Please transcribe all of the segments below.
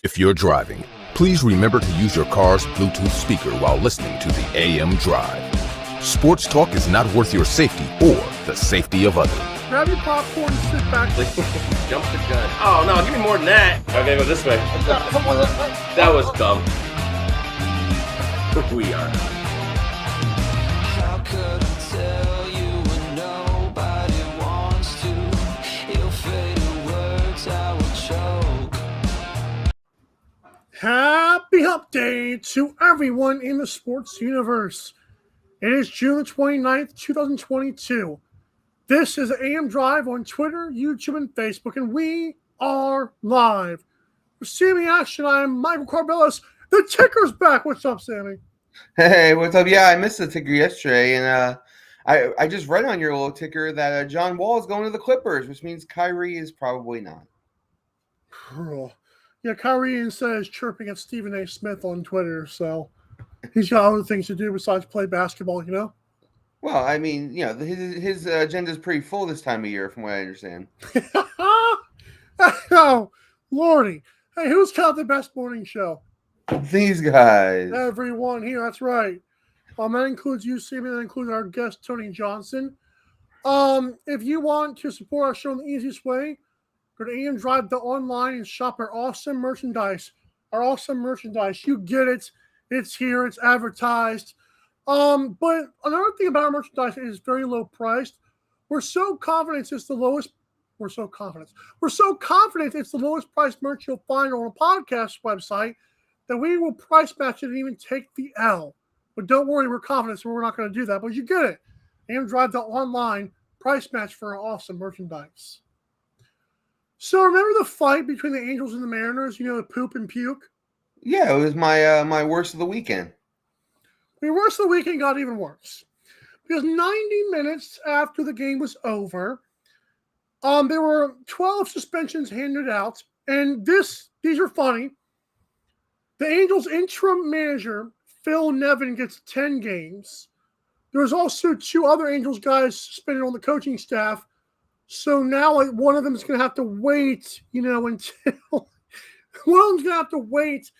If you're driving, please remember to use your car's Bluetooth speaker while listening to the AM Drive. Sports talk is not worth your safety or the safety of others. Grab your popcorn and sit back. Jump the gun. Oh, no, give me more than that. Okay, go this way. That was dumb. We are. How could I tell you when nobody wants to? Your faded words I would choke. Happy Hump Day to everyone in the sports universe. It is June the 29th, 2022. This is AM Drive on Twitter, YouTube, and Facebook, and we are live. For Sammy Ash and I am Michael Carbellis. The ticker's back. What's up, Sammy? Hey, what's up? Yeah, I missed the ticker yesterday, and I just read on your little ticker that John Wall is going to the Clippers, which means Kyrie is probably not. Yeah, Kyrie instead is chirping at Stephen A. Smith on Twitter, so he's got other things to do besides play basketball, you know? Well, I mean, you know, his agenda is pretty full this time of year, from what I understand. Oh, Lordy. Hey, who's got the best morning show? These guys. Everyone here, that's right. That includes you, Sammy. That includes our guest, Tony Johnson. If you want to support our show in the easiest way, go to amdrive.online and shop our awesome merchandise. Our awesome merchandise. You get it. It's here. It's advertised. But another thing about our merchandise is very low priced. We're so confident it's the lowest. We're so confident it's the lowest priced merch you'll find on a podcast website that we will price match it and even take the L. But don't worry, we're confident, so we're not going to do that. But you get it. amdrive.online, price match for our awesome merchandise. So remember the fight between the Angels and the Mariners? You know, the poop and puke? Yeah, it was my worst of the weekend. The worst of the weekend got even worse. Because 90 minutes after the game was over, there were 12 suspensions handed out. And these are funny. The Angels' interim manager, Phil Nevin, gets 10 games. There's also 2 other Angels guys suspended on the coaching staff. So now one of them is going to have to wait, until one of them's going to have to wait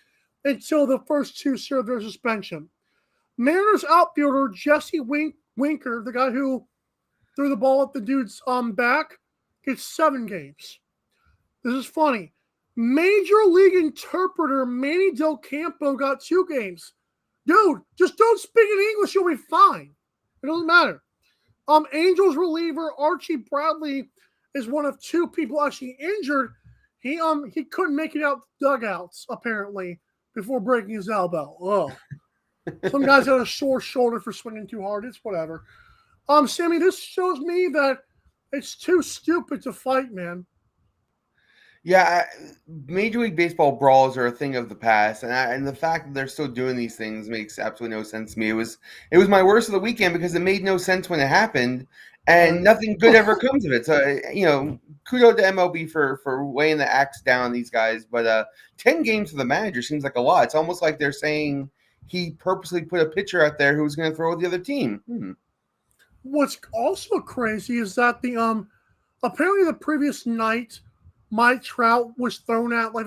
until the first 2 serve their suspension. Mariners outfielder Jesse Winker, the guy who threw the ball at the dude's back, gets 7 games. This is funny. Major League interpreter Manny Del Campo got 2 games. Dude, just don't speak in English, you'll be fine. It doesn't matter. Angels reliever Archie Bradley is one of 2 people actually injured. He couldn't make it out the dugouts apparently before breaking his elbow. Oh. Some guys had a sore shoulder for swinging too hard. It's whatever. Sammy, this shows me that it's too stupid to fight, man. Yeah, Major League Baseball brawls are a thing of the past, and the fact that they're still doing these things makes absolutely no sense to me. It was my worst of the weekend because it made no sense when it happened, and nothing good ever comes of it. So, kudos to MLB for weighing the axe down on these guys. But 10 games for the manager seems like a lot. It's almost like they're saying he purposely put a pitcher out there who was going to throw with the other team. What's also crazy is that the apparently the previous night, Mike Trout was thrown out like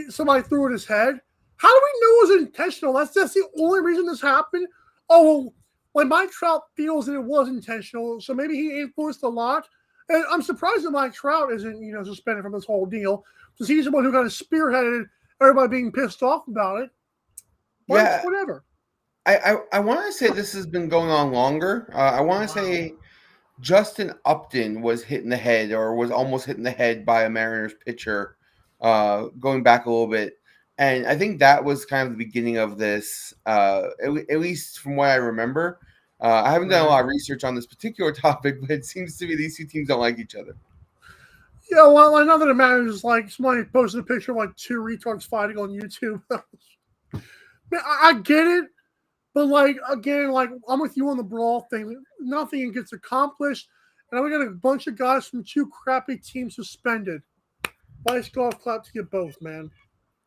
somebody threw at his head. How do we know it was intentional? That's the only reason this happened. Oh, well, Mike Trout feels that it was intentional, so maybe he influenced a lot. And I'm surprised that Mike Trout isn't suspended from this whole deal because he's the one who kind of spearheaded everybody being pissed off about it. But Yeah, whatever. I want to say this has been going on longer. I want to say Justin Upton was hit in the head or was almost hit in the head by a Mariners pitcher going back a little bit. And I think that was kind of the beginning of this, at least from what I remember. I haven't done a lot of research on this particular topic, but it seems to be these 2 teams don't like each other. Yeah, well, I know that it matters. Like somebody posted a picture of like 2 retards fighting on YouTube. Man, I get it, but again, I'm with you on the brawl thing. Nothing gets accomplished, and we got a bunch of guys from 2 crappy teams suspended. Nice golf clap to get both, man.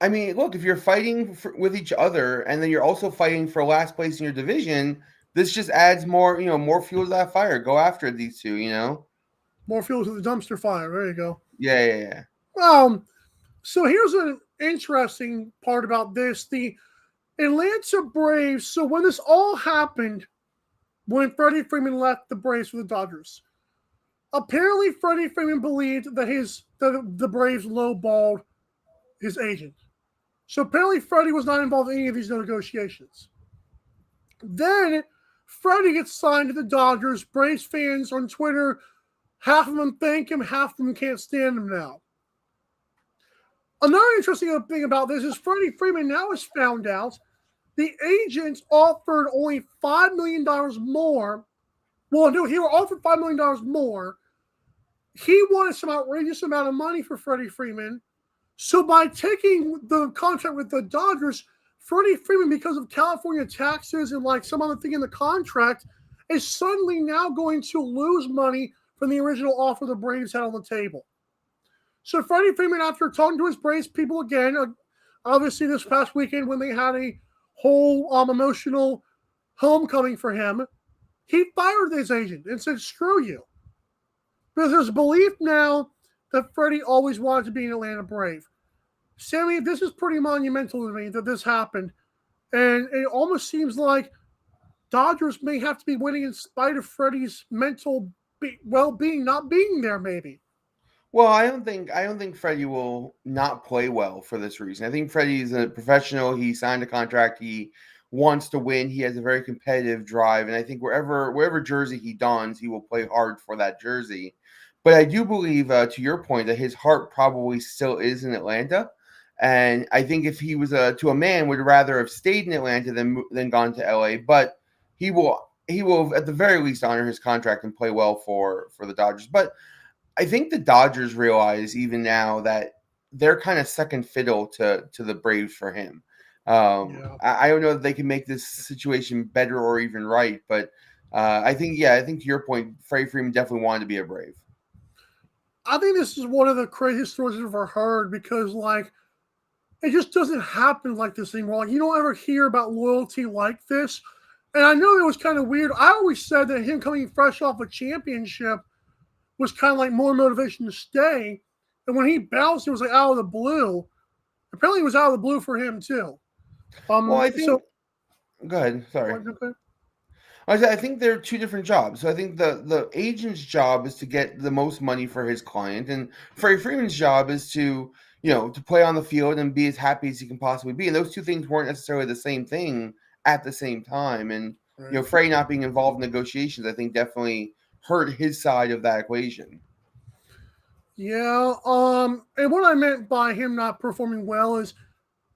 I mean, look, if you're fighting with each other and then you're also fighting for last place in your division, this just adds more, more fuel to that fire. Go after these 2, More fuel to the dumpster fire. There you go. Yeah. So here's an interesting part about this. The Atlanta Braves, so when this all happened, when Freddie Freeman left the Braves for the Dodgers, apparently Freddie Freeman believed that the Braves lowballed his agent. So apparently Freddie was not involved in any of these negotiations. Then Freddie gets signed to the Dodgers. Braves fans on Twitter, half of them thank him, half of them can't stand him now. Another interesting thing about this is Freddie Freeman now has found out the agents offered only $5 million more. Well, no, he offered $5 million more. He wanted some outrageous amount of money for Freddie Freeman. So by taking the contract with the Dodgers, Freddie Freeman, because of California taxes and like some other thing in the contract, is suddenly now going to lose money from the original offer the Braves had on the table. So Freddie Freeman, after talking to his Braves people again, obviously this past weekend when they had a whole emotional homecoming for him, he fired his agent and said, screw you. Because there's belief now that Freddie always wanted to be an Atlanta Brave. Sammy, this is pretty monumental to me that this happened. And it almost seems like Dodgers may have to be winning in spite of Freddie's mental well-being not being there, maybe. Well, I don't think Freddie will not play well for this reason. I think Freddie's a professional. He signed a contract. He wants to win. He has a very competitive drive, and I think wherever jersey he dons, he will play hard for that jersey. But I do believe, to your point, that his heart probably still is in Atlanta. And I think if he was to a man, would rather have stayed in Atlanta than gone to LA. But he will at the very least honor his contract and play well for the Dodgers. But I think the Dodgers realize even now that they're kind of second fiddle to the Braves for him. I don't know if they can make this situation better or even right, but I think to your point, Freddie Freeman definitely wanted to be a Brave. I think this is one of the craziest stories I've ever heard because, like, it just doesn't happen like this anymore. Like, you don't ever hear about loyalty like this. And I know it was kind of weird. I always said that him coming fresh off a championship was kind of like more motivation to stay. And when he bounced, it was like out of the blue. Apparently, it was out of the blue for him, too. Well, I think. Go ahead. Sorry. I think they're two different jobs. So I think the agent's job is to get the most money for his client, and Freddie Freeman's job is to play on the field and be as happy as he can possibly be. And those two things weren't necessarily the same thing at the same time. And right. Freddie not being involved in negotiations, I think definitely hurt his side of that equation. Yeah. And what I meant by him not performing well is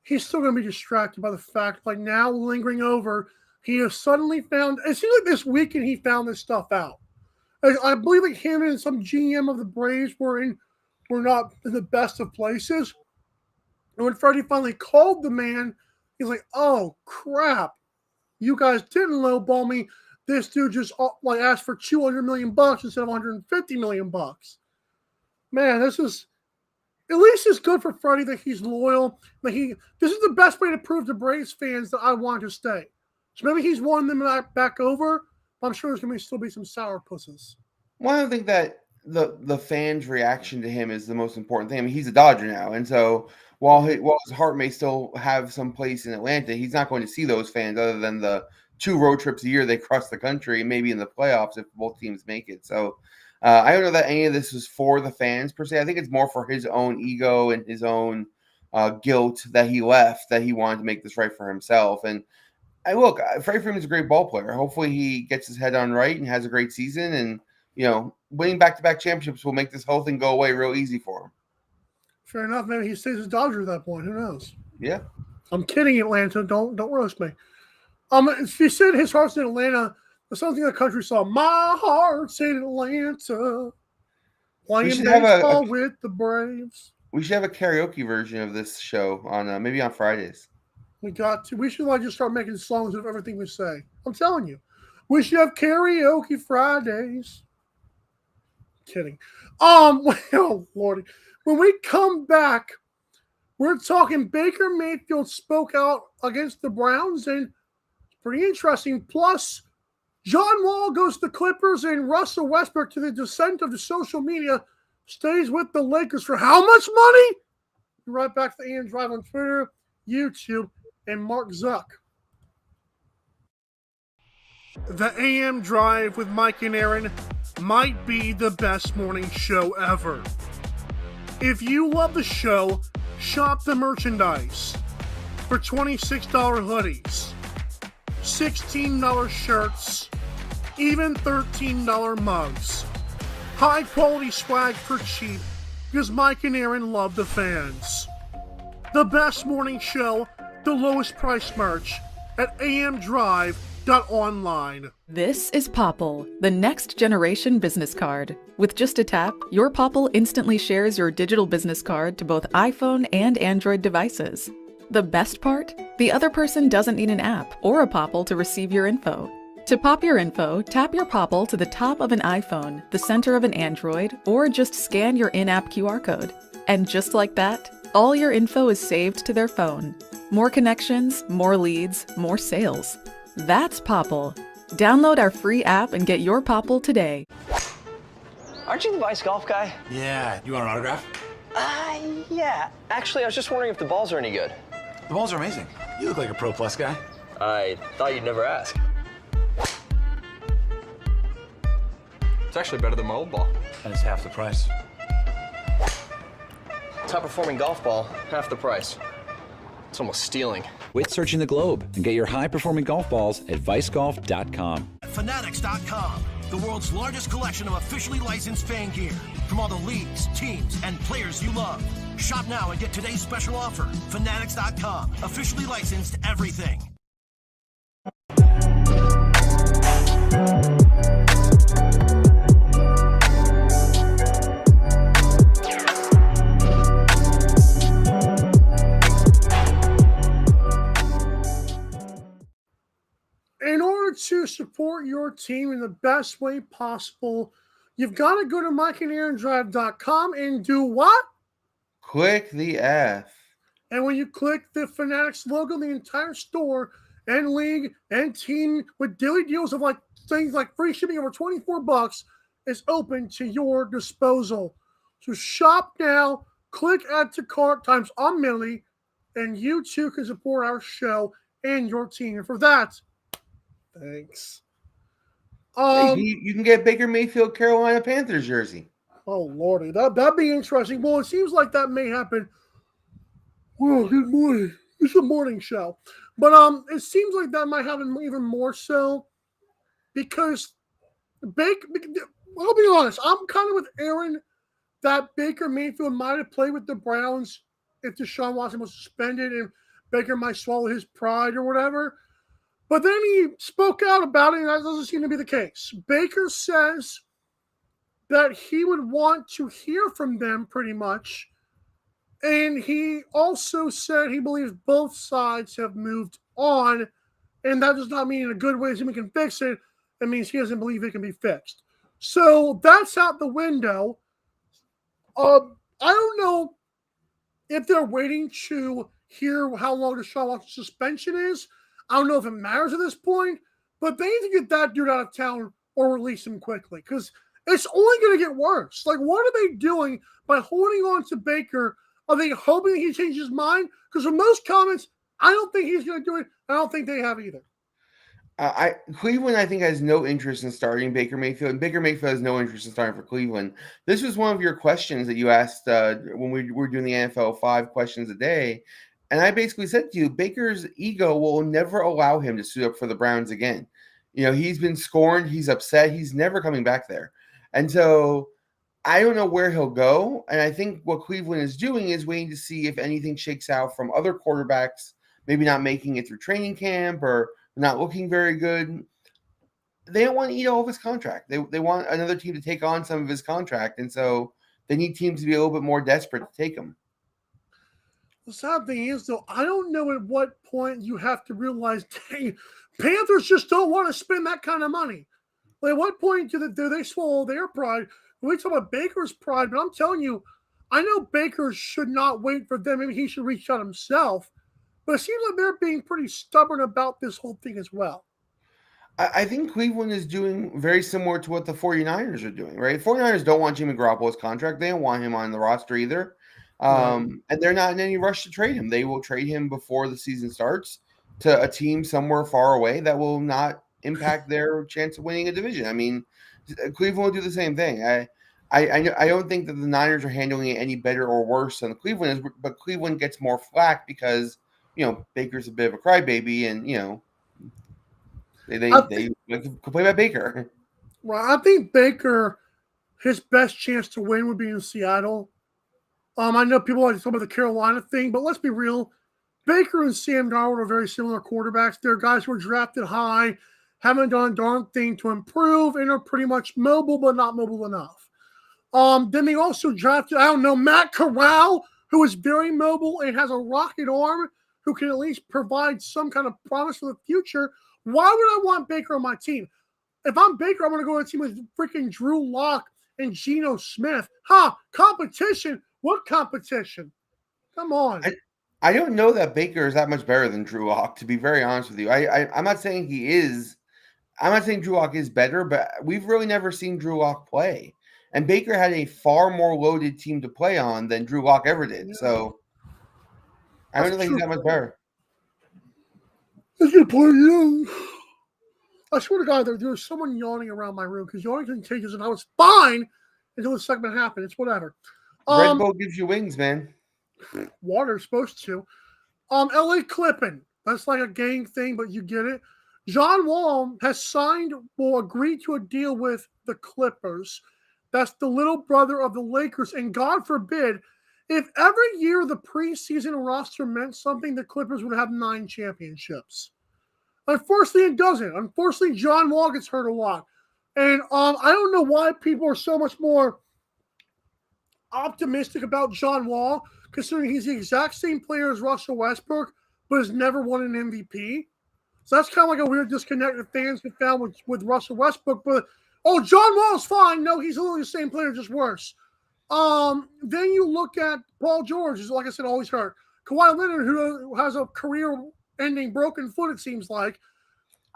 he's still going to be distracted by the fact, like now lingering over, he has suddenly found, it seems like this weekend he found this stuff out. I believe like him and some GM of the Braves were not in the best of places. And when Freddie finally called the man, he's like, oh, crap. You guys didn't lowball me. This dude just like asked for $200 million instead of $150 million. Man, this is at least it's good for Freddie that he's loyal. That this is the best way to prove to Braves fans that I want to stay. So maybe he's won them back over. But I'm sure there's going to still be some sour pusses. Well, I don't think that the fans' reaction to him is the most important thing. I mean, he's a Dodger now, and so while his heart may still have some place in Atlanta, he's not going to see those fans other than the 2 road trips a year they cross the country, maybe in the playoffs if both teams make it. So I don't know that any of this is for the fans per se. I think it's more for his own ego and his own guilt that he left, that he wanted to make this right for himself. And look, Freddie Freeman's a great ball player. Hopefully he gets his head on right and has a great season. And, winning back-to-back championships will make this whole thing go away real easy for him. Fair enough. Maybe he stays a Dodger at that point. Who knows? Yeah. I'm kidding, Atlanta. Don't roast me. He said his heart's in Atlanta. There's something in the country song. My heart's in Atlanta. Playing baseball with the Braves. We should have a karaoke version of this show on maybe on Fridays. We should just start making songs of everything we say. I'm telling you. We should have karaoke Fridays. Kidding. Oh, Lordy. When we come back, we're talking Baker Mayfield spoke out against the Browns, and it's pretty interesting. Plus, John Wall goes to the Clippers, and Russell Westbrook, to the descent of the social media, stays with the Lakers for how much money? Right back to the AM Drive on Twitter, YouTube, and Mark Zuck. The AM Drive with Mike and Aaron might be the best morning show ever. If you love the show, shop the merchandise for $26 hoodies, $16 shirts, even $13 mugs. High quality swag for cheap because Mike and Aaron love the fans. The best morning show, the lowest price merch at amdrive.online. This is Popple, the next generation business card. With just a tap, your Popple instantly shares your digital business card to both iPhone and Android devices. The best part? The other person doesn't need an app or a Popple to receive your info. To pop your info, tap your Popple to the top of an iPhone, the center of an Android, or just scan your in-app QR code. And just like that, all your info is saved to their phone. More connections, more leads, more sales. That's Popple. Download our free app and get your Popple today. Aren't you the Vice Golf guy? Yeah, you want an autograph? Yeah. Actually, I was just wondering if the balls are any good. The balls are amazing. You look like a Pro Plus guy. I thought you'd never ask. It's actually better than my old ball. And it's half the price. Top performing golf ball, half the price. It's almost stealing. Quit searching the globe and get your high-performing golf balls at vicegolf.com. Fanatics.com, the world's largest collection of officially licensed fan gear from all the leagues, teams, and players you love. Shop now and get today's special offer. Fanatics.com, officially licensed everything. In order to support your team in the best way possible, you've got to go to MikeandAaronDrive.com and do what? Click the F. And when you click the Fanatics logo, the entire store and league and team with daily deals of like things like free shipping over $24 is open to your disposal. So shop now, click add to cart times on Millie, and you too can support our show and your team. And for that, thanks. You can get Baker Mayfield Carolina Panthers jersey. Oh, Lordy. That'd be interesting. Well, it seems like that may happen. Well, good morning. It's a morning show. But it seems like that might happen even more so because I'll be honest, I'm kind of with Aaron that Baker Mayfield might have played with the Browns if Deshaun Watson was suspended and Baker might swallow his pride or whatever. But then he spoke out about it, and that doesn't seem to be the case. Baker says that he would want to hear from them pretty much. And he also said he believes both sides have moved on. And that does not mean in a good way that we can fix it. It means he doesn't believe it can be fixed. So that's out the window. I don't know if they're waiting to hear how long Deshaun Watson's suspension is. I don't know if it matters at this point. But they need to get that dude out of town or release him quickly. Because it's only going to get worse. Like, what are they doing by holding on to Baker? Are they hoping he changes his mind? Because from most comments, I don't think he's going to do it. I don't think they have either. Cleveland, I think, has no interest in starting Baker Mayfield, and Baker Mayfield has no interest in starting for Cleveland. This was one of your questions that you asked when we were doing the NFL 5 questions a day, and I basically said to you, Baker's ego will never allow him to suit up for the Browns again. You know, he's been scorned, he's upset, he's never coming back there. And so I don't know where he'll go, and I think what Cleveland is doing is waiting to see if anything shakes out from other quarterbacks, maybe not making it through training camp or not looking very good. They don't want to eat all of his contract. They want another team to take on some of his contract, and so they need teams to be a little bit more desperate to take him. The sad thing is, though, I don't know at what point you have to realize, dang, Panthers just don't want to spend that kind of money. Like, at what point do they swallow their pride? We talk about Baker's pride, but I'm telling you, I know Baker should not wait for them. Maybe he should reach out himself. But it seems like they're being pretty stubborn about this whole thing as well. I think Cleveland is doing very similar to what the 49ers are doing, right? 49ers don't want Jimmy Garoppolo's contract. They don't want him on the roster either. And they're not in any rush to trade him. They will trade him before the season starts to a team somewhere far away that will not impact their chance of winning a division. I mean, Cleveland will do the same thing. I don't think that the Niners are handling it any better or worse than Cleveland is, but Cleveland gets more flack because, Baker's a bit of a crybaby and, they complain about Baker. Well, I think Baker, his best chance to win would be in Seattle. I know people like to talk about the Carolina thing, but let's be real. Baker and Sam Darnold are very similar quarterbacks. They're guys who were drafted high, haven't done a darn thing to improve, and are pretty much mobile, but not mobile enough. Then they also drafted, Matt Corral, who is very mobile and has a rocket arm, who can at least provide some kind of promise for the future. Why would I want Baker on my team? If I'm Baker, I'm going to go on a team with freaking Drew Lock and Geno Smith. Competition? What competition? Come on. I don't know that Baker is that much better than Drew Lock, to be very honest with you. I'm not saying he is. I'm not saying Drew Lock is better, but we've really never seen Drew Lock play. And Baker had a far more loaded team to play on than Drew Lock ever did. So I don't think he's that much better. He's going to play young. I swear to God, there was someone yawning around my room because yawning contagious, and I was fine until the segment happened. It's whatever. Red Bull gives you wings, man. Water's supposed to. LA Clipping. That's like a gang thing, but you get it. John Wall will agree to a deal with the Clippers. That's the little brother of the Lakers. And God forbid, if every year the preseason roster meant something, the Clippers would have 9 championships. Unfortunately, it doesn't. Unfortunately, John Wall gets hurt a lot. And I don't know why people are so much more optimistic about John Wall, considering he's the exact same player as Russell Westbrook, but has never won an MVP. So that's kind of like a weird disconnect that fans have found with Russell Westbrook. But, John Wall's fine. No, he's literally the same player, just worse. Then you look at Paul George, who's, like I said, always hurt. Kawhi Leonard, who has a career-ending broken foot, it seems like.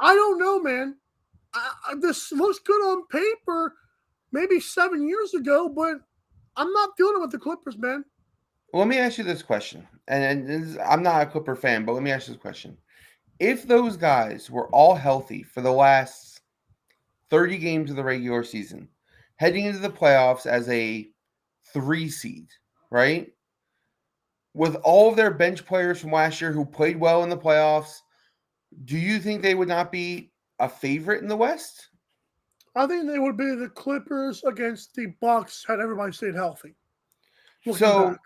I don't know, man. This looks good on paper maybe 7 years ago, but I'm not feeling it with the Clippers, man. Well, let me ask you this question. I'm not a Clipper fan, but let me ask you this question. If those guys were all healthy for the last 30 games of the regular season, heading into the playoffs as a 3 seed, right? With all of their bench players from last year who played well in the playoffs, do you think they would not be a favorite in the West? I think they would be the Clippers against the Bucks had everybody stayed healthy. So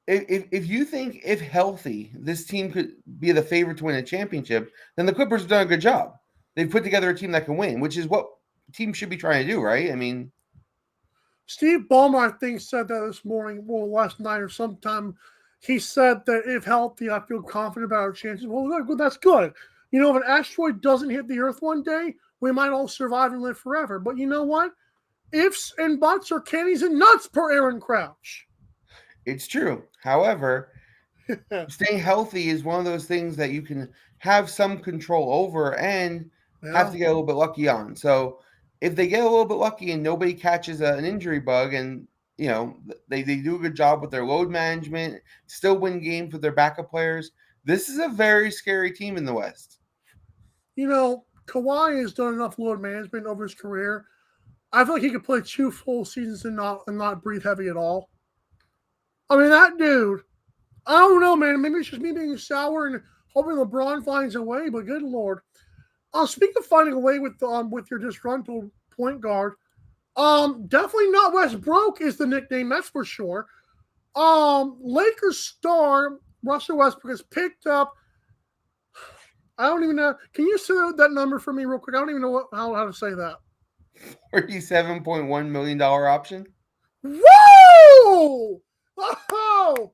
if you think, if healthy, this team could be the favorite to win a championship, then the Clippers have done a good job. They've put together a team that can win, which is what teams should be trying to do, right? I mean, Steve Ballmer, I think, said that this morning, last night or sometime. He said that if healthy, I feel confident about our chances. Well, that's good. If an asteroid doesn't hit the Earth one day, we might all survive and live forever. But you know what? Ifs and buts are candies and nuts per Aaron Crouch. It's true. However, staying healthy is one of those things that you can have some control over and have to get a little bit lucky on. So if they get a little bit lucky and nobody catches an injury bug and, they do a good job with their load management, still win games with their backup players, this is a very scary team in the West. Kawhi has done enough load management over his career. I feel like he could play 2 full seasons and not breathe heavy at all. I mean, that dude, I don't know, man. Maybe it's just me being sour and hoping LeBron finds a way, but good Lord. Speaking of finding a way with your disgruntled point guard, definitely not Westbrook is the nickname, that's for sure. Lakers star Russell Westbrook has picked up, I don't even know. Can you say that number for me real quick? I don't even know how to say that. $47.1 million option. Woo! Oh!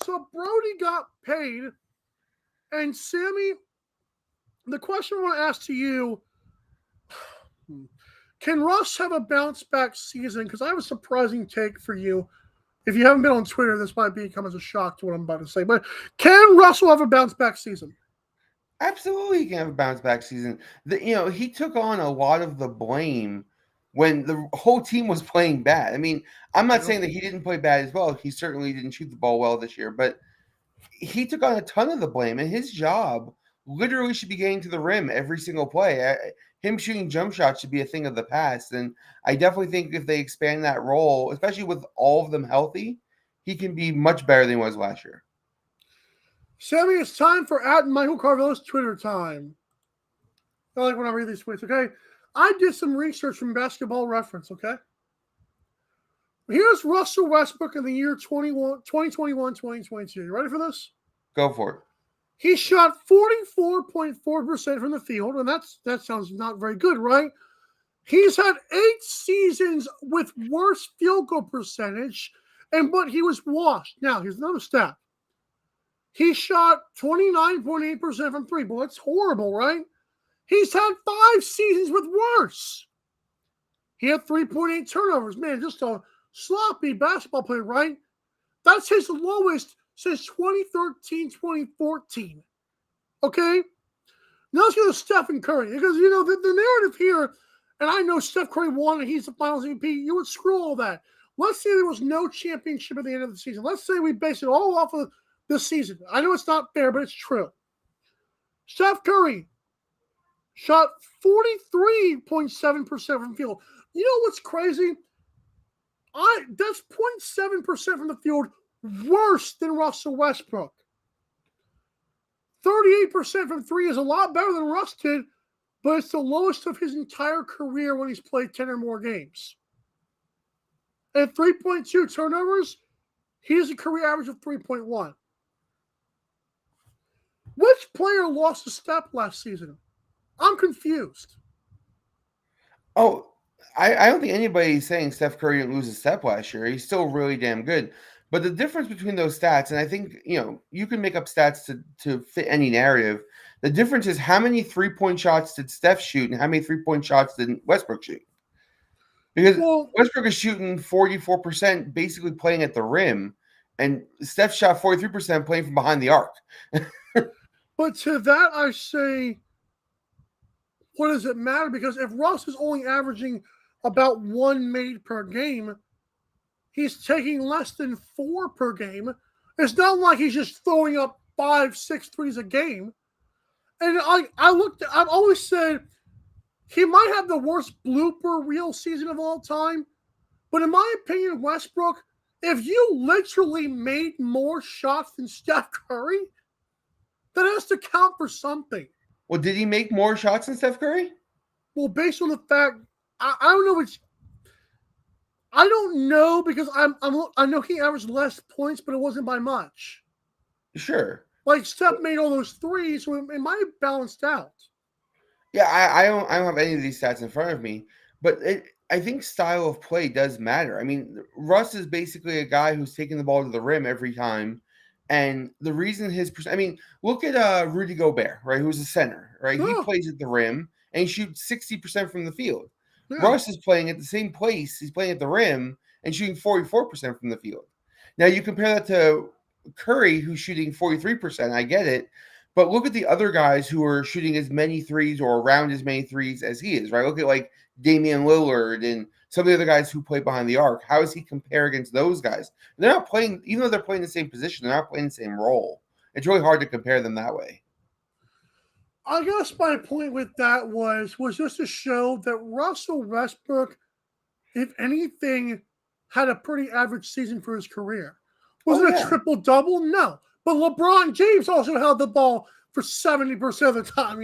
So Brody got paid. And Sammy, the question I want to ask to you, can Russ have a bounce back season? Because I have a surprising take for you. If you haven't been on Twitter, this might come as a shock to what I'm about to say. But can Russell have a bounce back season? Absolutely, he can have a bounce back season. He took on a lot of the blame when the whole team was playing bad. I mean, I'm not saying that he didn't play bad as well. He certainly didn't shoot the ball well this year, but he took on a ton of the blame, and his job literally should be getting to the rim every single play. Him shooting jump shots should be a thing of the past, and I definitely think if they expand that role, especially with all of them healthy, he can be much better than he was last year. Sammy, it's time for @Michael Carvello's Twitter time. I like when I read these tweets, okay? I did some research from Basketball Reference, okay? Here's Russell Westbrook in the year 2021-2022. You ready for this? Go for it. He shot 44.4% from the field, and that sounds not very good, right? He's had 8 seasons with worse field goal percentage, but he was washed. Now, here's another stat. He shot 29.8% from three. Boy, that's horrible, right? He's had 5 seasons with worse. He had 3.8 turnovers. Man, just a sloppy basketball player, right? That's his lowest since 2013, 2014. Okay? Now let's go to Stephen Curry. Because, the narrative here, and I know Steph Curry won and he's the finals MVP, you would screw all that. Let's say there was no championship at the end of the season. Let's say we base it all off of this season. I know it's not fair, but it's true. Steph Curry shot 43.7% from field. You know what's crazy? That's 0.7% from the field worse than Russell Westbrook. 38% from three is a lot better than Russ did, but it's the lowest of his entire career when he's played 10 or more games. At 3.2 turnovers, he has a career average of 3.1. Which player lost a step last season? I'm confused. Oh, I don't think anybody's saying Steph Curry didn't lose a step last year. He's still really damn good. But the difference between those stats, and I think, you can make up stats to fit any narrative. The difference is how many 3-point shots did Steph shoot and how many 3-point shots did Westbrook shoot? Because Westbrook is shooting 44% basically playing at the rim, and Steph shot 43% playing from behind the arc. But to that I say, what does it matter? Because if Russ is only averaging about 1 made per game, he's taking less than 4 per game. It's not like he's just throwing up 5-6 threes a game. And I've always said he might have the worst blooper reel season of all time. But in my opinion, Westbrook, if you literally made more shots than Steph Curry, that has to count for something. Well, did he make more shots than Steph Curry? Well, based on the fact, I don't know I don't know because I know he averaged less points, but it wasn't by much. Sure. Like Steph made all those threes, so it might have balanced out. Yeah, I don't have any of these stats in front of me, but I think style of play does matter. I mean, Russ is basically a guy who's taking the ball to the rim every time. And the reason look at Rudy Gobert, right? Who's a center, right? Yeah. He plays at the rim and he shoots 60% from the field. Yeah. Russ is playing at the same place. He's playing at the rim and shooting 44% from the field. Now you compare that to Curry, who's shooting 43%. I get it. But look at the other guys who are shooting as many threes or around as many threes as he is, right? Look at like Damian Lillard and some of the other guys who play behind the arc. How does he compare against those guys? They're not playing, even though they're playing the same position, they're not playing the same role. It's really hard to compare them that way. I guess my point with that was just to show that Russell Westbrook, if anything, had a pretty average season for his career. Was it a triple-double? No. But LeBron James also held the ball for 70% of the time,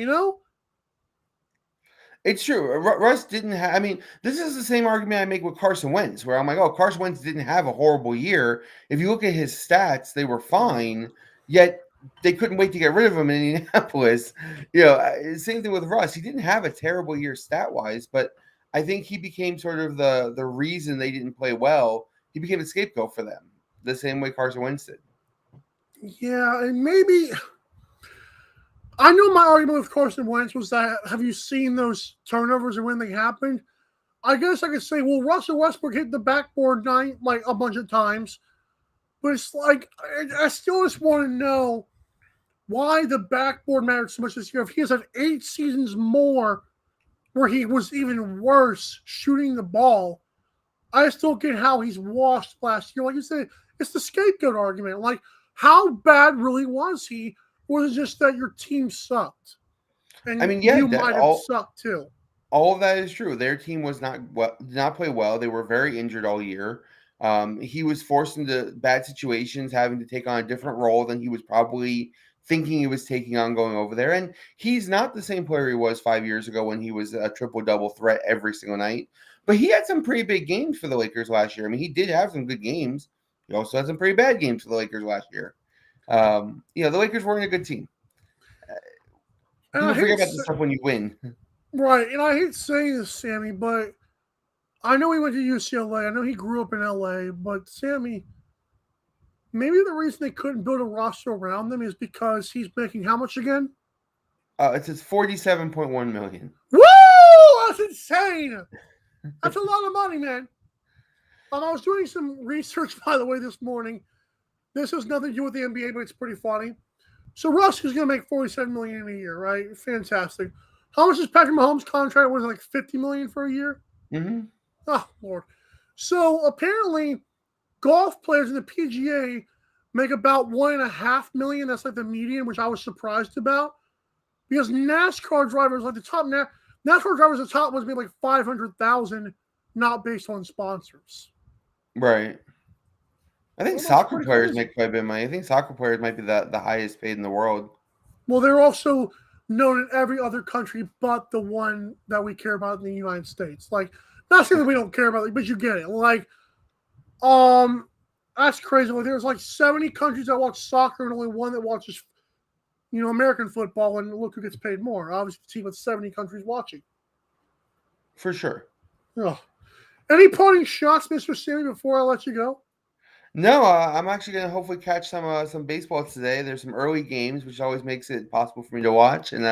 It's true. Russ didn't have, this is the same argument I make with Carson Wentz, where I'm like, oh, Carson Wentz didn't have a horrible year. If you look at his stats, they were fine, yet they couldn't wait to get rid of him in Indianapolis. Same thing with Russ. He didn't have a terrible year stat-wise, but I think he became sort of the reason they didn't play well. He became a scapegoat for them, the same way Carson Wentz did. Yeah, and maybe I know my argument with Carson Wentz was that have you seen those turnovers and when they happened? I guess I could say, well, Russell Westbrook hit the backboard like a bunch of times, but it's like I still just want to know why the backboard mattered so much this year. If he has had 8 seasons more where he was even worse shooting the ball, I still get how he's washed last year. Like you said, it's the scapegoat argument. Like, how bad really was he? Or was it just that your team sucked? And I mean, yeah, you might have sucked too. All of that is true. Their team was did not play well. They were very injured all year. He was forced into bad situations, having to take on a different role than he was probably thinking he was taking on going over there. And he's not the same player he was 5 years ago when he was a triple-double threat every single night. But he had some pretty big games for the Lakers last year. I mean, he did have some good games. He also had some pretty bad games for the Lakers last year. The Lakers weren't a good team. People forget about this stuff when you win. Right, and I hate saying this, Sammy, but I know he went to UCLA. I know he grew up in LA, but Sammy, maybe the reason they couldn't build a roster around them is because he's making how much again? It says $47.1 million. Woo! That's insane. That's a lot of money, man. I was doing some research, by the way, this morning. This has nothing to do with the NBA, but it's pretty funny. So Russ is going to make $47 million a year, right? Fantastic. How much is Patrick Mahomes' contract? Was it like $50 million for a year? Mm-hmm. Oh, Lord. So apparently, golf players in the PGA make about $1.5 million. That's like the median, which I was surprised about. Because NASCAR drivers, like the top NASCAR drivers, the top ones make like $500,000, not based on sponsors. Right. I think soccer players make quite a bit of money. I think soccer players might be the highest paid in the world. Well, they're also known in every other country but the one that we care about in the United States. Like, not saying that we don't care about it, but you get it. Like, that's crazy. Like, there's like 70 countries that watch soccer and only one that watches, American football, and look who gets paid more. Obviously, the team with 70 countries watching. For sure. Oh. Any parting shots, Mr. Sammy, before I let you go? No, I'm actually going to hopefully catch some baseball today. There's some early games, which always makes it possible for me to watch. And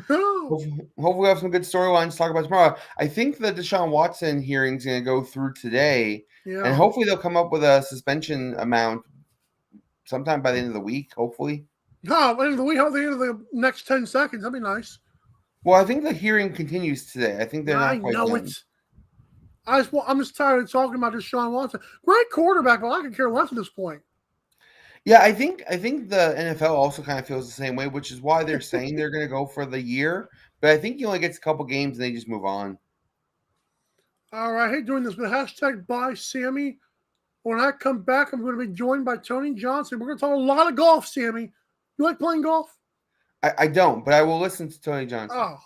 hopefully we'll have some good storylines to talk about tomorrow. I think the Deshaun Watson hearing is going to go through today. Yeah. And hopefully they'll come up with a suspension amount sometime by the end of the week, hopefully. No, end of the week, how about the end of the next 10 seconds? That'd be nice. Well, I think the hearing continues today. I think they're not quite done. I'm just tired of talking about Deshaun Watson. Great quarterback, but I could care less at this point. Yeah, I think the NFL also kind of feels the same way, which is why they're saying they're going to go for the year. But I think he only gets a couple games and they just move on. All right, I hate doing this, but hashtag buy Sammy. When I come back, I'm going to be joined by Tony Johnson. We're going to talk a lot of golf, Sammy. You like playing golf? I don't, but I will listen to Tony Johnson. Oh,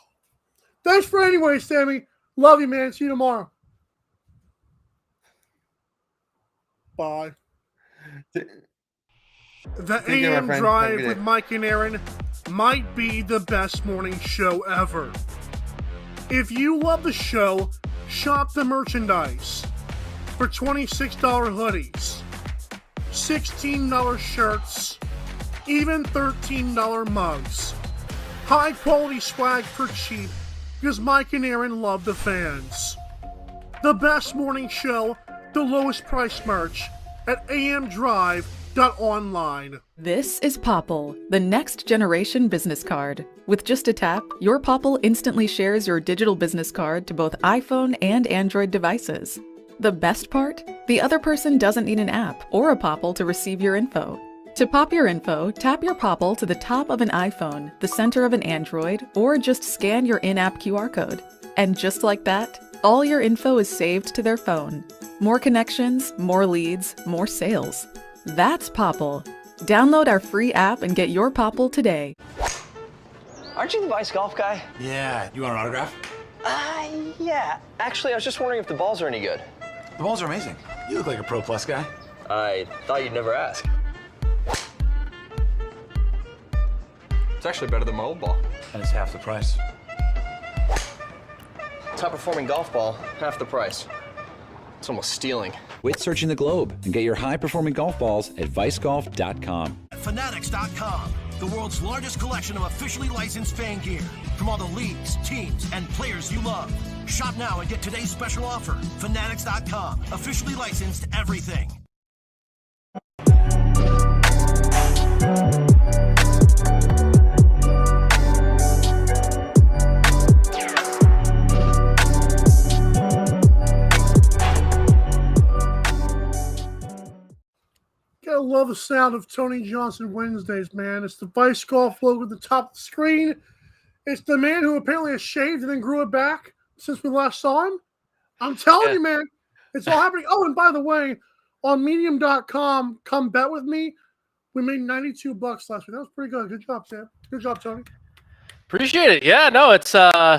thanks for anyway, Sammy. Love you, man. See you tomorrow. Bye. The AM Drive with Mike and Aaron might be the best morning show ever. If you love the show, shop the merchandise for $26 hoodies, $16 shirts, even $13 mugs. High quality swag for cheap because Mike and Aaron love the fans. The best morning show, the lowest price merch at amdrive.online. This is Popple, the next generation business card. With just a tap, your Popple instantly shares your digital business card to both iPhone and Android devices. The best part? The other person doesn't need an app or a Popple to receive your info. To pop your info, tap your Popple to the top of an iPhone, the center of an Android, or just scan your in-app QR code. And just like that, all your info is saved to their phone. More connections, more leads, more sales. That's Popple. Download our free app and get your Popple today. Aren't you the Vice Golf guy? Yeah. You want an autograph? Yeah. Actually, I was just wondering if the balls are any good. The balls are amazing. You look like a Pro Plus guy. I thought you'd never ask. It's actually better than my old ball. And it's half the price. Top performing golf ball, half the price. It's almost stealing. Quit searching the globe and get your high-performing golf balls at vicegolf.com. Fanatics.com, the world's largest collection of officially licensed fan gear from all the leagues, teams, and players you love. Shop now and get today's special offer. Fanatics.com, officially licensed everything. love the sound of Tony Johnson Wednesdays, man. It's the Vice Golf logo at the top of the screen. It's the man who apparently has shaved and then grew it back since we last saw him. I'm telling you, man, it's all happening. Oh, and by the way, on medium.com, come bet with me. We made $92 last week. That was pretty good. Good job, Sam. Good job, Tony. Appreciate it. Yeah, no, it's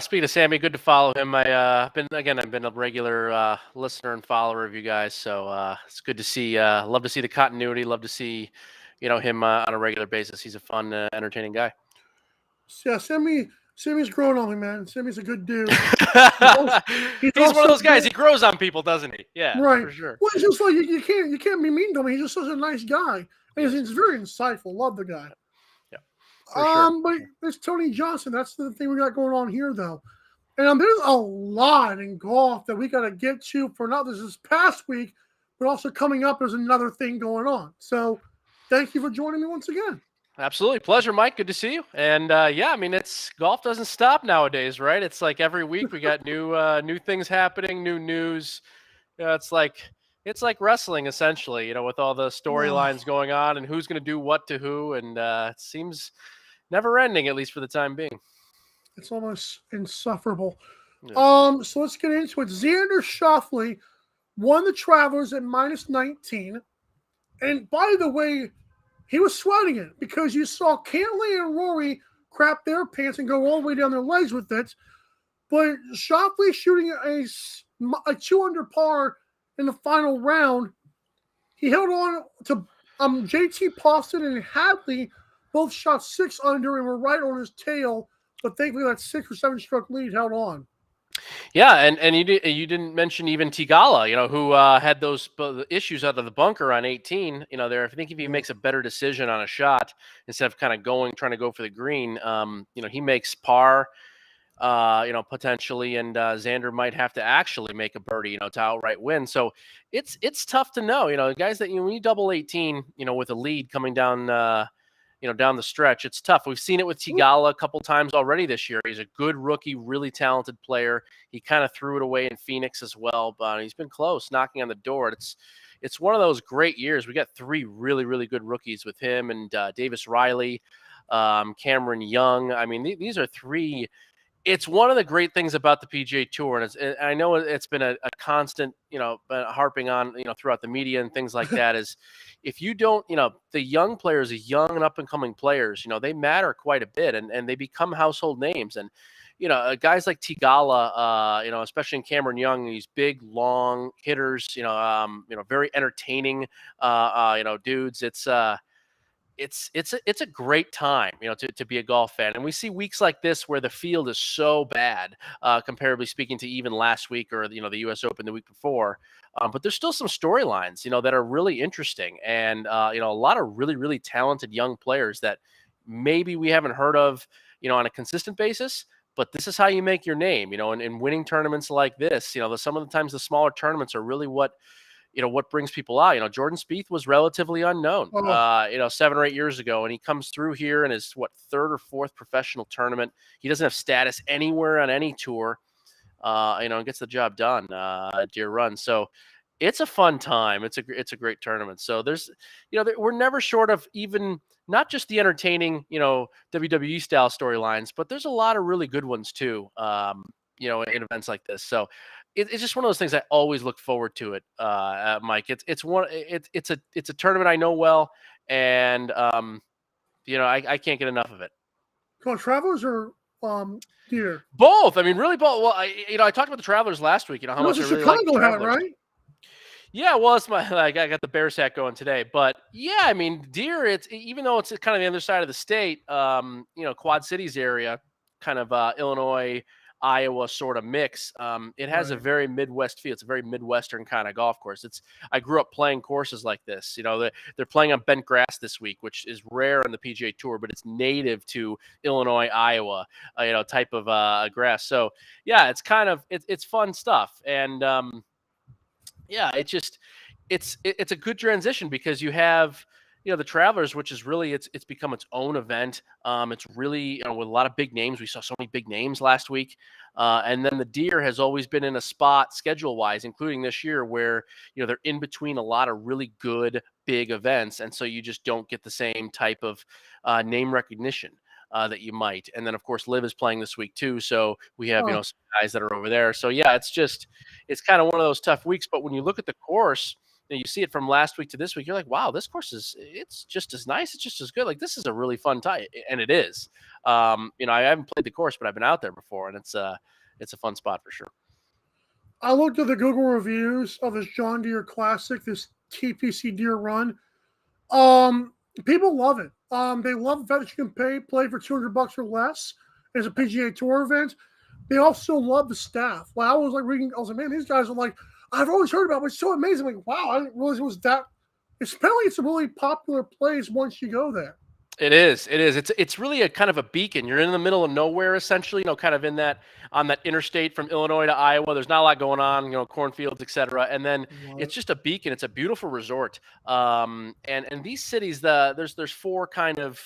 speaking of Sammy, good to follow him. I've been a regular listener and follower of you guys, so it's good to see. Love to see the continuity. Love to see, him on a regular basis. He's a fun, entertaining guy. Yeah, Sammy's growing on me, man. Sammy's a good dude. He's one of those guys. He grows on people, doesn't he? Yeah, right. For sure. Well, it's just like you can't be mean to him. He's just such a nice guy. And he's very insightful. Love the guy. Yeah. Sure. But there's Tony Johnson. That's the thing we got going on here, though. And there's a lot in golf that we got to get to for not this past week, but also coming up. There's another thing going on. So, thank you for joining me once again. Absolutely. Pleasure, Mike. Good to see you. And it's golf doesn't stop nowadays, right? It's like every week we got new things happening, new news. It's like wrestling essentially, with all the storylines going on and who's going to do what to who. And it seems never ending, at least for the time being. It's almost insufferable. Yeah. So let's get into it. Xander Schauffele won the Travelers at -19. And by the way, he was sweating it because you saw Cantlay and Rory crap their pants and go all the way down their legs with it. But Schauffele shooting a 2-under par in the final round. He held on to JT Poston and Hadley, both shot 6 under and were right on his tail. But thankfully that 6 or 7 stroke lead held on. Yeah, and you didn't mention even Tigala, who had those issues out of the bunker on 18. There, I think if he makes a better decision on a shot instead of kind of trying to go for the green, he makes par, potentially, and Xander might have to actually make a birdie, to outright win. So it's tough to know, guys that when you double 18, with a lead coming down. Down the stretch, it's tough. We've seen it with Tigala a couple times already this year. He's a good rookie, really talented player. He kind of threw it away in Phoenix as well, but he's been close, knocking on the door. It's one of those great years. We got 3 really, really good rookies with him and Davis Riley, Cameron Young. I mean, these are 3. It's one of the great things about the PGA Tour, and I know it's been a constant, harping on, throughout the media and things like that, is if you don't, the young players, the young and up-and-coming players, they matter quite a bit, and they become household names. And, guys like Tigala, especially in Cameron Young, these big, long hitters, very entertaining, dudes. It's a great time, to be a golf fan. And we see weeks like this where the field is so bad, comparably speaking to even last week or, the U.S. Open the week before. But there's still some storylines, that are really interesting. And, a lot of really, really talented young players that maybe we haven't heard of, on a consistent basis. But this is how you make your name, and winning tournaments like this. Some of the times the smaller tournaments are really what brings people out. Jordan Spieth was relatively unknown, 7 or 8 years ago, and he comes through here in his 3rd or 4th professional tournament. He doesn't have status anywhere on any tour, and gets the job done at Deer Run. So it's a fun time. It's a great tournament. So there's, we're never short of even not just the entertaining, WWE style storylines, but there's a lot of really good ones too, in events like this. So it's just one of those things I always look forward to it, Mike. It's a tournament I know well, and I can't get enough of it. Come on, Travelers or Deer? Both. I mean, really both. Well, I talked about the Travelers last week. How much I really like the Chicago hat, Travelers. right? Yeah, well, it's I got the Bears hat going today, but yeah, I mean, Deer. It's even though it's kind of the other side of the state, Quad Cities area, kind of Illinois, Iowa sort of mix. It has a very Midwest feel. It's a very Midwestern kind of golf course. I grew up playing courses like this. They're playing on bent grass this week, which is rare on the PGA Tour, but it's native to Illinois, Iowa, type of grass. So yeah, it's kind of it's fun stuff, and it's a good transition because you have the Travelers, which is really it's become its own event. It's really with a lot of big names. We saw so many big names last week, and then the Deer has always been in a spot schedule wise, including this year, where they're in between a lot of really good big events, and so you just don't get the same type of name recognition that you might. And then of course Liv is playing this week too, so we have some guys that are over there. So yeah, it's kind of one of those tough weeks. But when you look at the course, you see it from last week to this week, you're like, wow, this course it's just as nice, it's just as good. Like, this is a really fun time, and it is. I haven't played the course, but I've been out there before, and it's a fun spot for sure. I looked at the Google reviews of this John Deere Classic, this TPC Deere Run. People love it. They love the fact that you can play for $200 or less. It's a PGA Tour event. They also love the staff. Like, I was like, man, these guys are like, I've always heard about it, but it's so amazing. I'm like, wow, I didn't realize it was that. Apparently, it's a really popular place once you go there. It is. It's really a kind of a beacon. You're in the middle of nowhere, essentially. Kind of on that interstate from Illinois to Iowa. There's not a lot going on. Cornfields, etc. And then it's just a beacon. It's a beautiful resort. And these cities, there's 4 kind of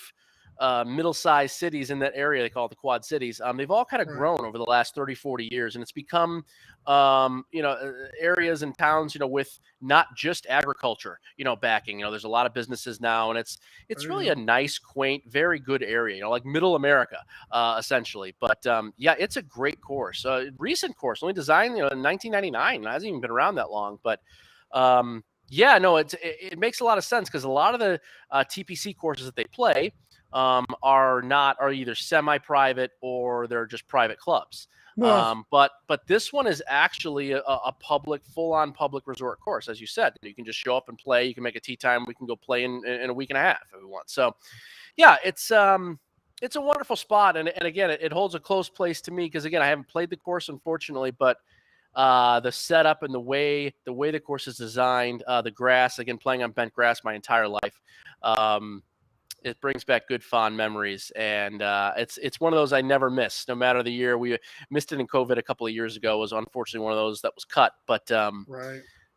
middle-sized cities in that area. They call it the Quad Cities. They've all kind of grown over the last 30, 40 years, and it's become, areas and towns, with not just agriculture, backing. There's a lot of businesses now, and it's really a nice, quaint, very good area, like Middle America, essentially. But yeah, it's a great course. Recent course, only designed, in 1999. It hasn't even been around that long, but. Yeah, no, it makes a lot of sense, because a lot of the TPC courses that they play are either semi-private or they're just private clubs. But this one is actually a public, full-on public resort course, as you said. You can just show up and play. You can make a tee time. We can go play in a week and a half if we want. So, yeah, it's a wonderful spot, and again, it holds a close place to me, because again, I haven't played the course, unfortunately, but the setup and the way the course is designed, the grass, again, playing on bent grass my entire life. It brings back good, fond memories, and it's one of those I never miss, no matter the year. We missed it in COVID a couple of years ago. It was unfortunately one of those that was cut, but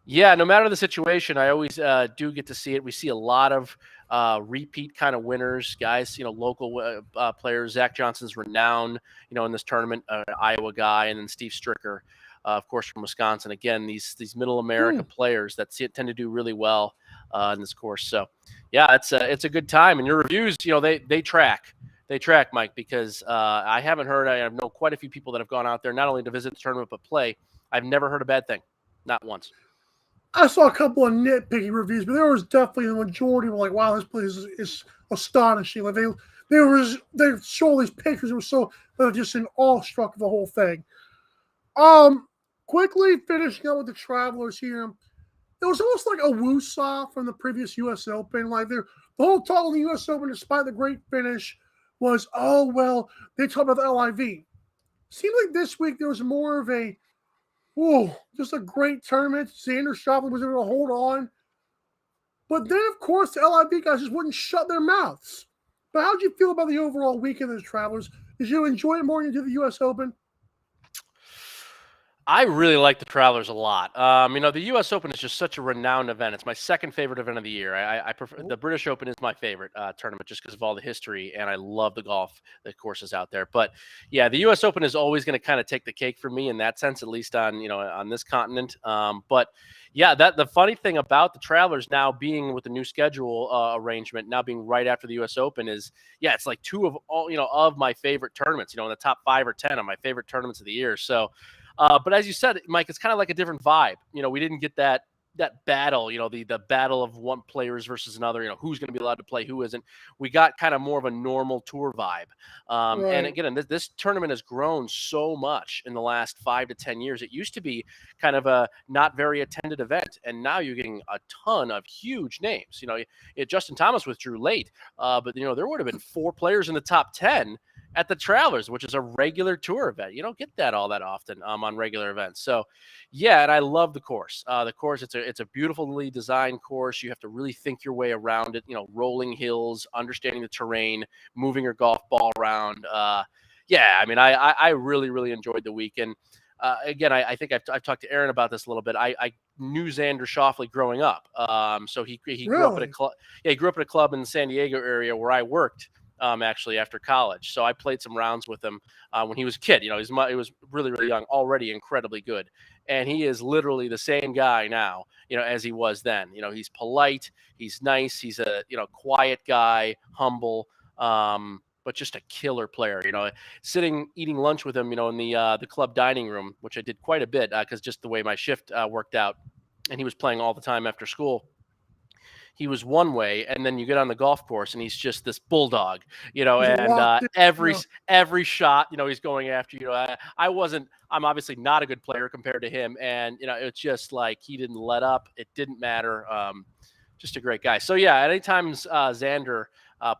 yeah, no matter the situation, I always do get to see it. We see a lot of repeat kind of winners, guys, local players. Zach Johnson's renowned, in this tournament, Iowa guy, and then Steve Stricker, of course, from Wisconsin. Again, these Middle America players that tend to do really well in this course. So, yeah, it's a good time. And your reviews, they track, Mike, because I haven't heard. I know quite a few people that have gone out there not only to visit the tournament but play. I've never heard a bad thing, not once. I saw a couple of nitpicky reviews, but there was definitely the majority were like, "Wow, this place is astonishing." Like they show these pictures. It was so just in awestruck of the whole thing. Quickly finishing up with the Travelers here. It was almost like a woo-saw from the previous U.S. Open. Like the whole talk of the U.S. Open, despite the great finish, was, oh, well, they talked about the LIV. Seemed like this week there was more of just a great tournament. Xander Schauffele was able to hold on. But then, of course, the LIV guys just wouldn't shut their mouths. But how did you feel about the overall weekend of the Travelers? Did you enjoy it more than you did the U.S. Open? I really like the Travelers a lot. The U.S. Open is just such a renowned event. It's my second favorite event of the year. I prefer the British Open is my favorite tournament just because of all the history, and I love the golf, the courses out there. But yeah, the U.S. Open is always going to kind of take the cake for me in that sense, at least on this continent. But yeah, the funny thing about the Travelers now being with the new schedule arrangement, now being right after the U.S. Open is, it's like 2 of all of my favorite tournaments. In the top 5 or 10 of my favorite tournaments of the year. So. But as you said, Mike, it's kind of like a different vibe. We didn't get that battle, the battle of one players versus another, who's going to be allowed to play, who isn't. We got kind of more of a normal tour vibe. And again, this tournament has grown so much in the last 5 to 10 years. It used to be kind of a not very attended event, and now you're getting a ton of huge names. Justin Thomas withdrew late, but there would have been 4 players in the top 10 at the Travelers, which is a regular tour event. You don't get that all that often on regular events. So, yeah, and I love the course. The course, it's a beautifully designed course. You have to really think your way around it. Rolling hills, understanding the terrain, moving your golf ball around. I really, really enjoyed the weekend. again, I think I've talked to Aaron about this a little bit. I knew Xander Schauffele growing up. So he grew up at a club. Yeah, he grew up at a club in the San Diego area where I worked. Actually, after college, so I played some rounds with him when he was a kid. He was really, really young, already incredibly good, and he is literally the same guy now, as he was then. He's polite, he's nice, he's a quiet guy, humble, but just a killer player. Sitting eating lunch with him, in the club dining room, which I did quite a bit because just the way my shift worked out, and he was playing all the time after school. He was one way, and then you get on the golf course, and he's just this bulldog, and every shot, he's going after you. I'm obviously not a good player compared to him, and it's just like he didn't let up. It didn't matter. Just a great guy. So yeah, anytime Xander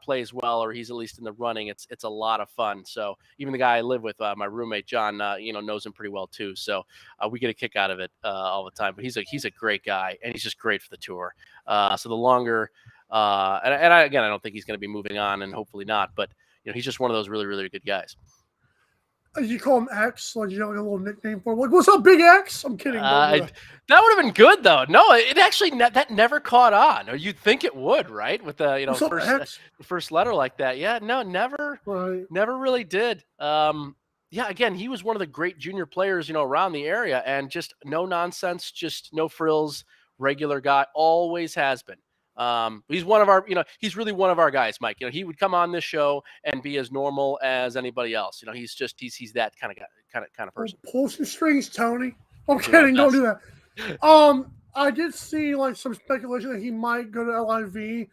plays well, or he's at least in the running, it's a lot of fun. So even the guy I live with, my roommate John, knows him pretty well too. So we get a kick out of it all the time. But he's a great guy, and he's just great for the tour. So the longer, I don't think he's going to be moving on, and hopefully not. But he's just one of those really, really good guys. You call him X, like you have a little nickname for him. Like, what's up, Big X? I'm kidding. That would have been good though. No, it actually that never caught on. Or you'd think it would, right? With the first letter like that. Yeah, no, never, right. Never really did. Yeah, again, he was one of the great junior players, around the area, and just no nonsense, just no frills, regular guy, always has been. He's one of our, he's really one of our guys, Mike. He would come on this show and be as normal as anybody else. He's that kind of guy, kind of person. Pull some strings, Tony. I'm kidding. Don't do that. I did see like some speculation that he might go to LIV.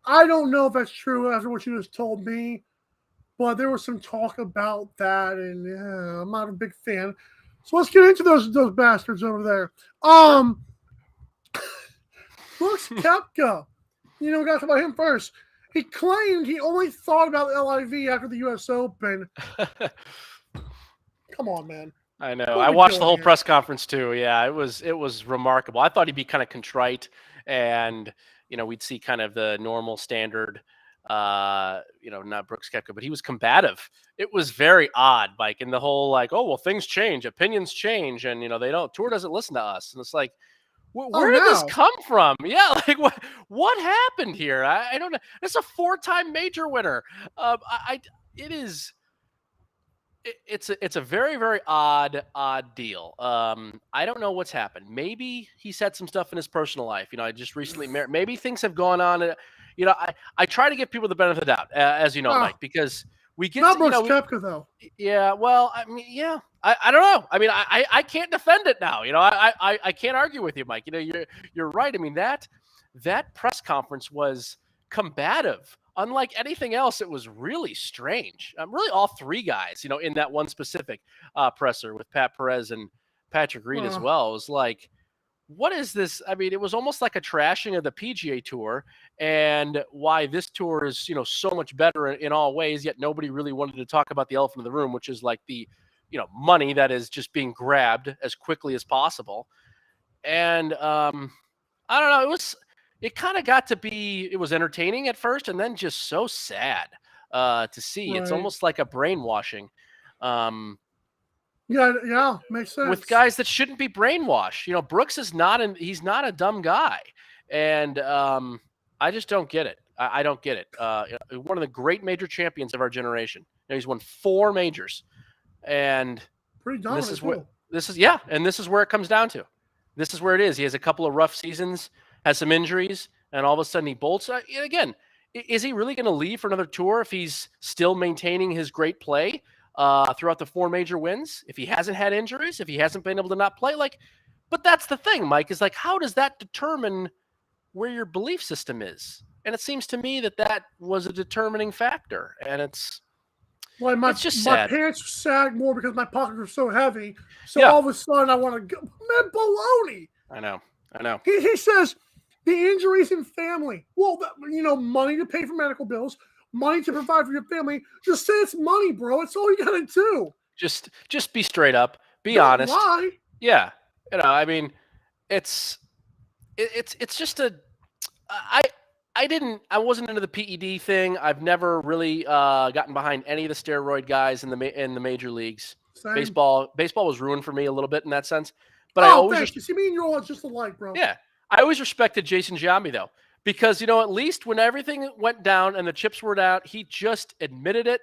I don't know if that's true after what you just told me, but there was some talk about that, and I'm not a big fan. So let's get into those bastards over there. Brooks Koepka, we got to talk about him first. He claimed he only thought about LIV after the U.S. Open. Come on, man. I know. I watched the whole press conference too. Yeah, it was remarkable. I thought he'd be kind of contrite, and we'd see kind of the normal standard, not Brooks Koepka, but he was combative. It was very odd, Mike, and the whole like, oh well, things change, opinions change, and tour doesn't listen to us, and it's like. Where did this come from? Yeah, like what happened here? I don't know. It's a 4-time major winner. It's a very, very odd deal. I don't know what's happened. Maybe he's had some stuff in his personal life. I just recently married. Maybe things have gone on. I try to give people the benefit of the doubt, as you know, Mike, because we get not Brooks Koepka though. Yeah, well, I mean, yeah. I don't know. I mean, I can't defend it now. I can't argue with you, Mike. You're right. I mean, that press conference was combative. Unlike anything else, it was really strange. Really, all three guys, in that one specific presser with Pat Perez and Patrick Reed as well. It was like, what is this? I mean, it was almost like a trashing of the PGA Tour and why this tour is, so much better in all ways. Yet nobody really wanted to talk about the elephant in the room, which is like the money that is just being grabbed as quickly as possible. And I don't know, it kind of got to be, it was entertaining at first and then just so sad to see. Right. It's almost like a brainwashing. Yeah, makes sense. With guys that shouldn't be brainwashed. Brooks is he's not a dumb guy. And I just don't get it. I don't get it. One of the great major champions of our generation. He's won 4 majors. And pretty dominant. This is where it comes down to. This is where it is. He has a couple of rough seasons, has some injuries, and all of a sudden he bolts. Again, is he really going to leave for another tour if he's still maintaining his great play throughout the 4 major wins? If he hasn't had injuries, if he hasn't been able to not play, but that's the thing, Mike, is like, how does that determine where your belief system is? And it seems to me that was a determining factor, and it's. Well, my pants sag more because my pockets are so heavy. So all of a sudden I want to go. Man, baloney. I know. He says the injuries in family. Well, money to pay for medical bills, money to provide for your family. Just say it's money, bro. It's all you got to do. Just be straight up. Be honest. Lie. Yeah. I mean, it's just I wasn't into the PED thing. I've never really gotten behind any of the steroid guys in the major leagues. Same. baseball was ruined for me a little bit in that sense. But I always thank you. See, me and you all just alike, bro. yeah, I always respected Jason Giambi though, because at least when everything went down and the chips were down, he just admitted it,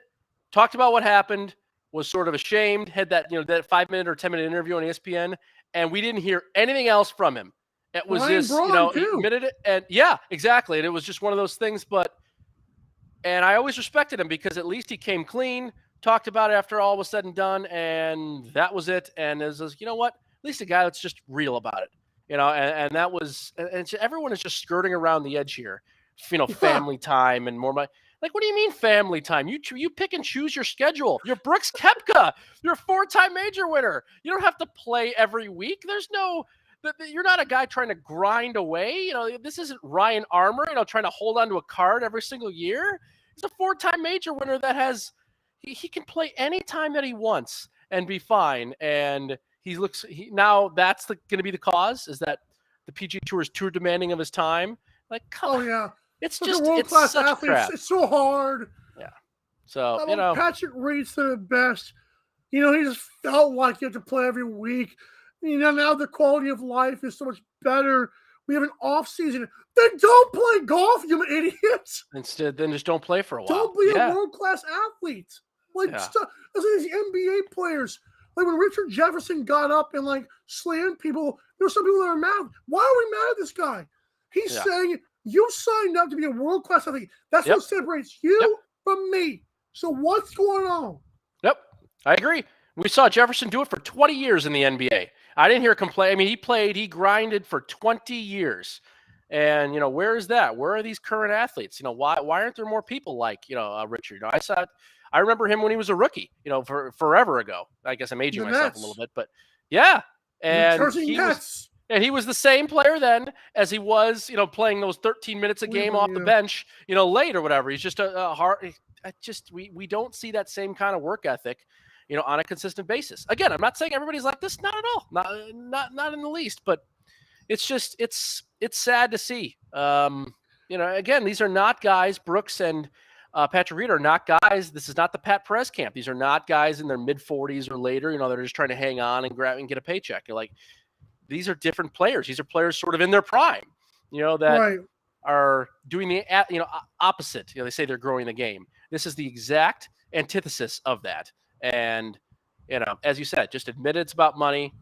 talked about what happened, was sort of ashamed, had that that 5-minute or 10-minute interview on ESPN, and we didn't hear anything else from him. It was this, he admitted it, and yeah, exactly, and it was just one of those things. And I always respected him because at least he came clean, talked about it after all was said and done, and that was it. And it was, you know what? At least a guy that's just real about it, and that was, and everyone is just skirting around the edge here, family time and more money. Like, what do you mean family time? You pick and choose your schedule. You're Brooks Koepka. You're a 4-time major winner. You don't have to play every week. You're not a guy trying to grind away. This isn't Ryan Armour, trying to hold on to a card every single year. He's a 4-time major winner that has, he can play any time that he wants and be fine. And now that's going to be the cause, is that the PGA Tour is too demanding of his time. Like, come on. Yeah. It's such just world-class such athletes. crap. It's so hard. Yeah. So, Patrick Reed's the best. He just felt like you have to play every week. Now the quality of life is so much better. We have an off season. Then don't play golf, you idiots. Instead, then just don't play for a while. Don't be a world-class athlete. These NBA players. Like when Richard Jefferson got up and slammed people, there were some people that are mad. Why are we mad at this guy? He's saying you signed up to be a world-class athlete. That's what separates you from me. So what's going on? Yep, I agree. We saw Jefferson do it for 20 years in the NBA. I didn't hear a complaint. I mean, he grinded for 20 years. And, where is that? Where are these current athletes? Why aren't there more people like, Richard? I remember him when he was a rookie, for forever ago. I guess I'm aging myself a little bit, but yeah. And he was the same player then as he was, playing those 13 minutes a game off the bench, late or whatever. He's just a hard. We don't see that same kind of work ethic, on a consistent basis. Again, I'm not saying everybody's like this, not at all, not in the least, but it's just it's sad to see. Again, these are not guys. Brooks and Patrick Reed are not guys. This is not the Pat Perez camp. These are not guys in their mid 40s or later. They're just trying to hang on and grab and get a paycheck. These are different players. These are players sort of in their prime, that are doing the opposite. They say they're growing the game. This is the exact antithesis of that. And, as you said, just admit it's about money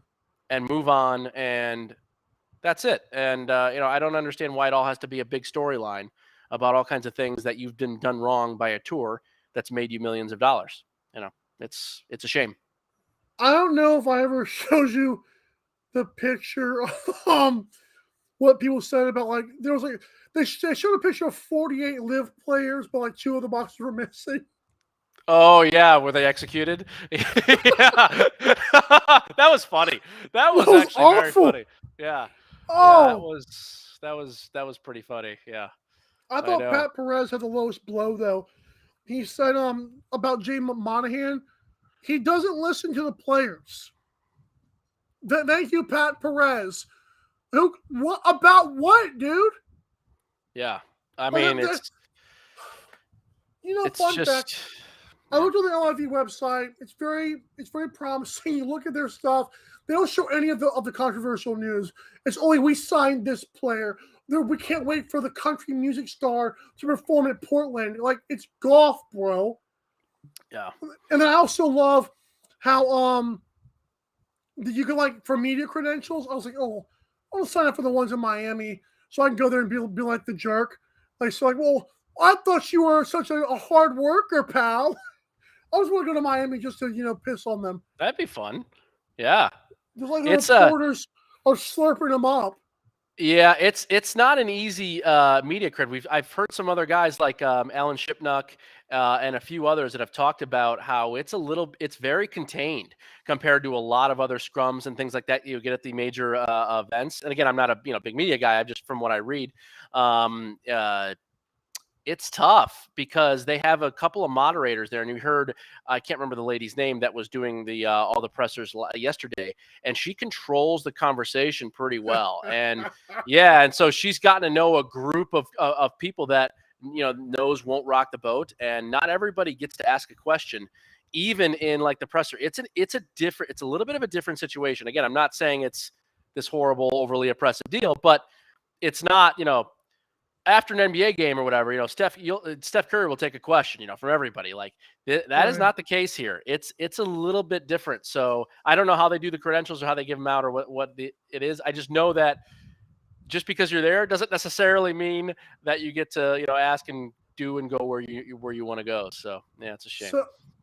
and move on. And that's it. And, I don't understand why it all has to be a big storyline about all kinds of things that you've been done wrong by a tour that's made you millions of dollars. It's a shame. I don't know if I ever showed you the picture of what people said about there was they showed a picture of 48 live players, but 2 of the boxes were missing. Oh yeah, were they executed? Yeah, that was funny. That was actually awful. Very funny. Yeah. Oh, yeah, that was pretty funny. Yeah. I thought Pat Perez had the lowest blow though. He said about Jay Monahan, he doesn't listen to the players. Thank you, Pat Perez. What about what, dude? Yeah, I mean it's fun fact. I looked on the LIV website. It's very promising. You look at their stuff. They don't show any of the controversial news. It's only we signed this player. We can't wait for the country music star to perform at Portland. It's golf, bro. Yeah. And then I also love how you can for media credentials. I was like, oh, I want to sign up for the ones in Miami so I can go there and be like the jerk. Well, I thought you were such a hard worker, pal. I was going to go to Miami just to piss on them. That'd be fun. Yeah. Just the reporters are slurping them up. Yeah, it's not an easy media cred. I've heard some other guys like Alan Shipnuck and a few others that have talked about how it's very contained compared to a lot of other scrums and things like that you get at the major events. And again, I'm not a big media guy. I'm just from what I read. It's tough because they have a couple of moderators there, and you heard, I can't remember the lady's name that was doing all the pressers yesterday, and she controls the conversation pretty well. And yeah, and so she's gotten to know a group of people that knows won't rock the boat, and not everybody gets to ask a question even in like the presser, it's a little bit of a different situation. Again, I'm not saying it's this horrible, overly oppressive deal, but it's not, after an NBA game or whatever, Steph Curry will take a question, from everybody. Like that is not the case here. It's a little bit different. So I don't know how they do the credentials or how they give them out or what it is. I just know that just because you're there doesn't necessarily mean that you get to, ask and do and go where you want to go. So yeah, it's a shame.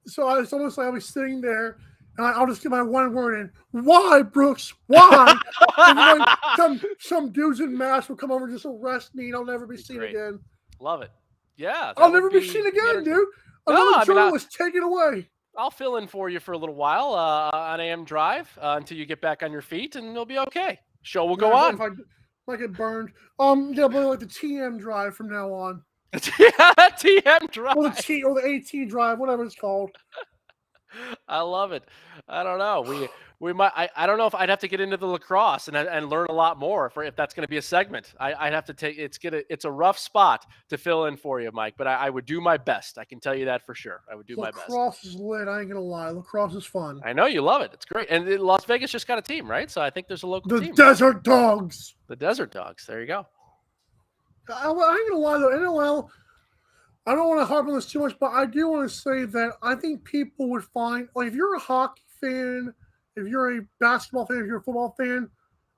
So it's almost like I'll be sitting there and I'll just get my one word in. Why, Brooks? Why? And like some dudes in masks will come over and just arrest me and I'll never be seen again. Love it. Yeah. I'll never be seen again, dude. Another journalist take it away. I'll fill in for you for a little while on AM Drive until you get back on your feet and it'll be okay. Show will go on. If I might get burned. Yeah, but like the TM Drive from now on. TM Drive. Or the AT Drive, whatever it's called. I love it. I don't know. We might. I don't know if I'd have to get into the lacrosse and learn a lot more if that's going to be a segment. I'd have to take. It's a rough spot to fill in for you, Mike. But I would do my best. I can tell you that for sure. I would do my best. Lacrosse is lit. I ain't gonna lie. Lacrosse is fun. I know you love it. It's great. And Las Vegas just got a team, right? So I think there's a local team. The Desert Dogs. The Desert Dogs. There you go. I ain't gonna lie though. NLL. I don't want to harp on this too much, but I do want to say that I think people would find, like, if you're a hockey fan, if you're a basketball fan, if you're a football fan,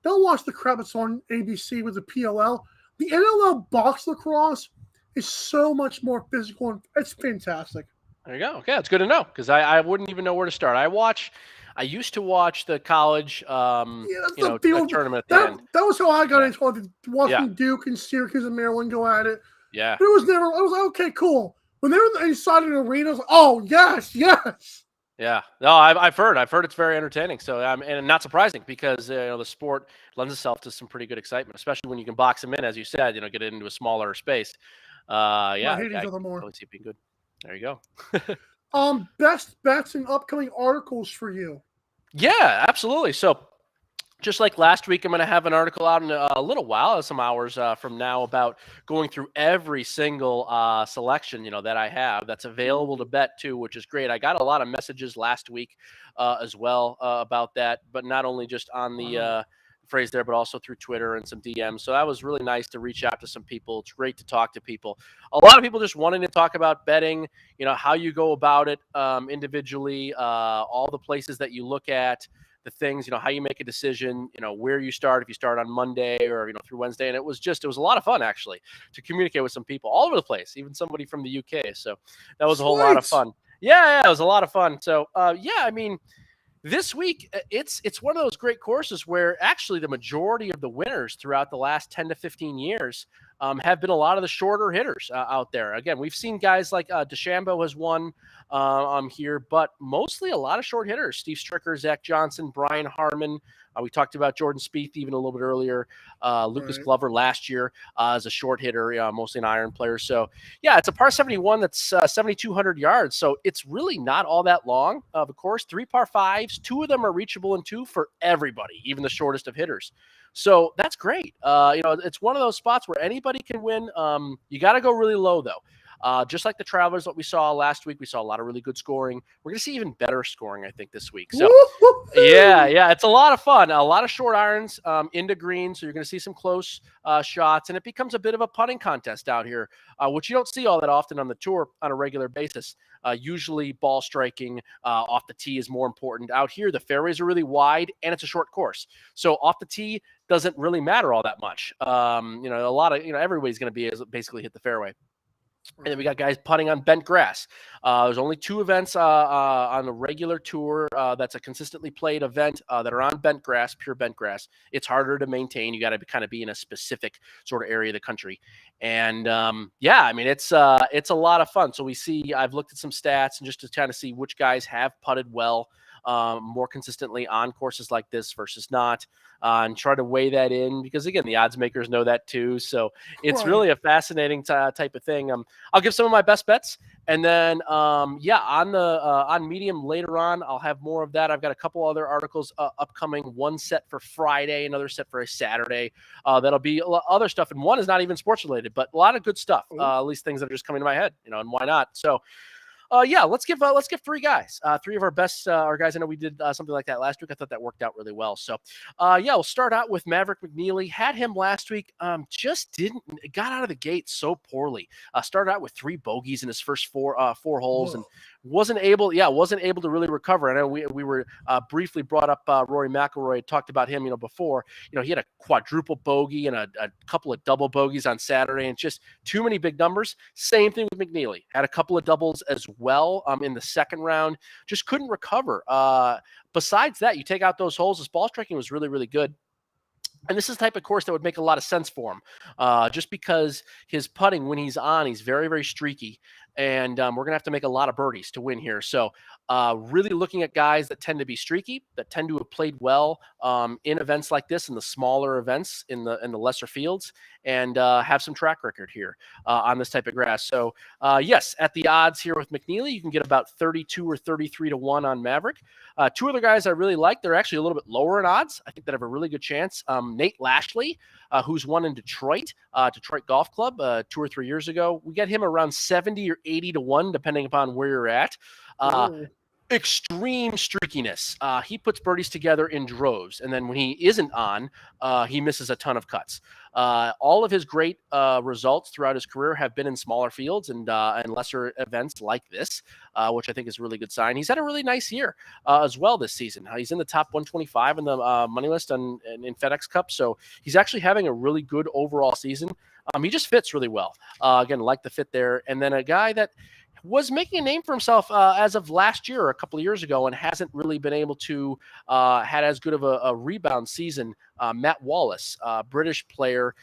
don't watch the crap that's on ABC with the PLL. The NLL box lacrosse is so much more physical, and it's fantastic. There you go. Okay, it's good to know because I wouldn't even know where to start. I used to watch the college, tournament at the end. That was how I got into it. Watching Duke and Syracuse and Maryland go at it. Yeah. But I was like, okay, cool. When they were inside an arena, I was like, oh, yes. Yeah. No, I've heard it's very entertaining. So, and not surprising because, the sport lends itself to some pretty good excitement, especially when you can box them in, as you said, get it into a smaller space. I hate each other more. Really see it being good. There you go. Best bets and upcoming articles for you. Yeah, absolutely. So, just like last week, I'm going to have an article out in a little while, some hours from now, about going through every single selection, that I have that's available to bet too, which is great. I got a lot of messages last week as well about that, but not only just on the phrase there, but also through Twitter and some DMs. So that was really nice to reach out to some people. It's great to talk to people. A lot of people just wanting to talk about betting, how you go about it individually, all the places that you look at, the things, how you make a decision, where you start, if you start on Monday or, through Wednesday. And it was a lot of fun actually to communicate with some people all over the place, even somebody from the UK. So that was a whole lot of fun. Yeah, it was a lot of fun. So, this week, it's one of those great courses where actually the majority of the winners throughout the last 10 to 15 years have been a lot of the shorter hitters out there. Again, we've seen guys like DeChambeau has won here, but mostly a lot of short hitters. Steve Stricker, Zach Johnson, Brian Harmon. We talked about Jordan Spieth even a little bit earlier. Lucas Glover last year as a short hitter, mostly an iron player. So, yeah, it's a par 71 that's 7,200 yards. So it's really not all that long of a course. 3 par 5s. 2 of them are reachable in 2 for everybody, even the shortest of hitters. So that's great. It's one of those spots where anybody can win. You got to go really low, though. Just like the Travelers, what we saw last week, we saw a lot of really good scoring. We're going to see even better scoring, I think, this week. So, yeah, it's a lot of fun. A lot of short irons into green, so you're going to see some close shots, and it becomes a bit of a putting contest out here, which you don't see all that often on the tour on a regular basis. Usually ball striking off the tee is more important. Out here, the fairways are really wide, and it's a short course. So off the tee doesn't really matter all that much. A lot of, everybody's going to be basically hit the fairway. And then we got guys putting on bent grass. There's only 2 events on the regular tour that's a consistently played event that are on bent grass, pure bent grass. It's harder to maintain. You got to kind of be in a specific sort of area of the country. And it's a lot of fun. So I've looked at some stats and just to kind of see which guys have putted well more consistently on courses like this versus not, and try to weigh that in because, again, the odds makers know that too. So it's really a fascinating type of thing. I'll give some of my best bets, and then on Medium later on, I'll have more of that. I've got a couple other articles upcoming. One set for Friday, another set for a Saturday. That'll be other stuff, and one is not even sports related, but a lot of good stuff. At least things that are just coming to my head, and why not? So. Yeah, let's give three guys, three of our best, our guys. I know we did something like that last week. I thought that worked out really well. So, yeah, we'll start out with Maverick McNeely. Had him last week. Just got out of the gate so poorly. Started out with 3 bogeys in his first four holes, and wasn't able to really recover. I know we were briefly brought up Rory McIlroy, talked about him, before. He had a quadruple bogey and a couple of double bogeys on Saturday, and just too many big numbers. Same thing with McNeely. Had a couple of doubles as well in the second round. Just couldn't recover. Besides that, you take out those holes, his ball striking was really, really good. And this is the type of course that would make a lot of sense for him, just because his putting, when he's on, he's very, very streaky. And we're going to have to make a lot of birdies to win here. So really looking at guys that tend to be streaky, that tend to have played well in events like this, in the smaller events, in the lesser fields, and have some track record here on this type of grass. So yes, at the odds here with McNeely, you can get about 32 or 33 to 1 on Maverick. 2 other guys I really like. They're actually a little bit lower in odds. I think that have a really good chance. Nate Lashley, who's won in Detroit Golf Club 2 or 3 years ago. We get him around 70 or 80 to 1, depending upon where you're at. Extreme streakiness. He puts birdies together in droves, and then when he isn't on, he misses a ton of cuts. All of his great results throughout his career have been in smaller fields and lesser events like this, which I think is a really good sign. He's had a really nice year as well this season. He's in the top 125 in the money list in FedEx Cup, so he's actually having a really good overall season. He just fits really well. Again, like the fit there. And then a guy that was making a name for himself as of last year or a couple of years ago, and hasn't really been able to had as good of a rebound season. Matt Wallace, British player,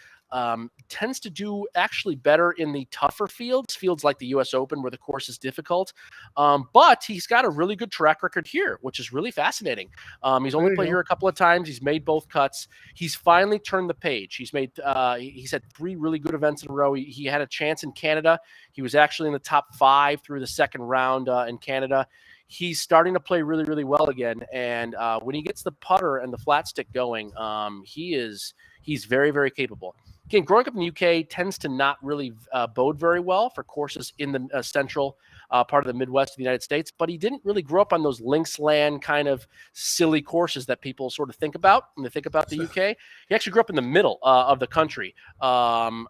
tends to do actually better in the tougher fields like the U.S. Open, where the course is difficult. But he's got a really good track record here, which is really fascinating. He's only played here a couple of times. He's made both cuts. He's finally turned the page. He's had 3 really good events in a row. He had a chance in Canada. He was actually in the top 5 through the second round in Canada. He's starting to play really, really well again. And when he gets the putter and the flat stick going, he's very, very capable. Again, growing up in the UK tends to not really bode very well for courses in the central part of the Midwest of the United States, but he didn't really grow up on those links land kind of silly courses that people sort of think about when they think about the UK. He actually grew up in the middle of the country on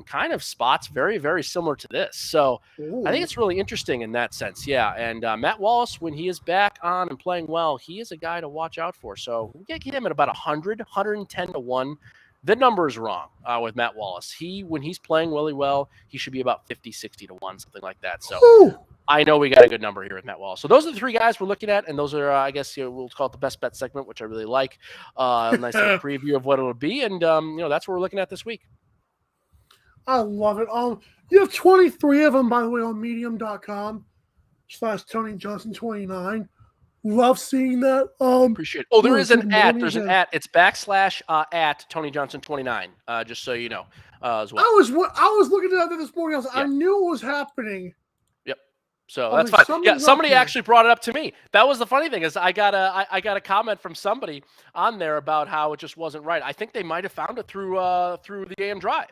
kind of spots very, very similar to this. So I think it's really interesting in that sense. Yeah. And Matt Wallace, when he is back on and playing well, he is a guy to watch out for. So we get him at about 110 to 1. The number is wrong with Matt Wallace. When he's playing really well, he should be about 50, 60 to 1, something like that. So I know we got a good number here with Matt Wallace. So those are the 3 guys we're looking at, and those are, I guess, we'll call it the best bet segment, which I really like. A nice little preview of what it'll be, and that's what we're looking at this week. I love it. You have 23 of them, by the way, on medium.com/Tony Johnson 29. Love seeing that. Appreciate it. Oh, there is an at. There's an at. It's / at Tony Johnson 29. Just so you know, as well. I was looking at that this morning. I knew it was happening. Yep. So that's fine. Yeah, somebody actually brought it up to me. That was the funny thing is I got a comment from somebody on there about how it just wasn't right. I think they might have found it through the AM Drive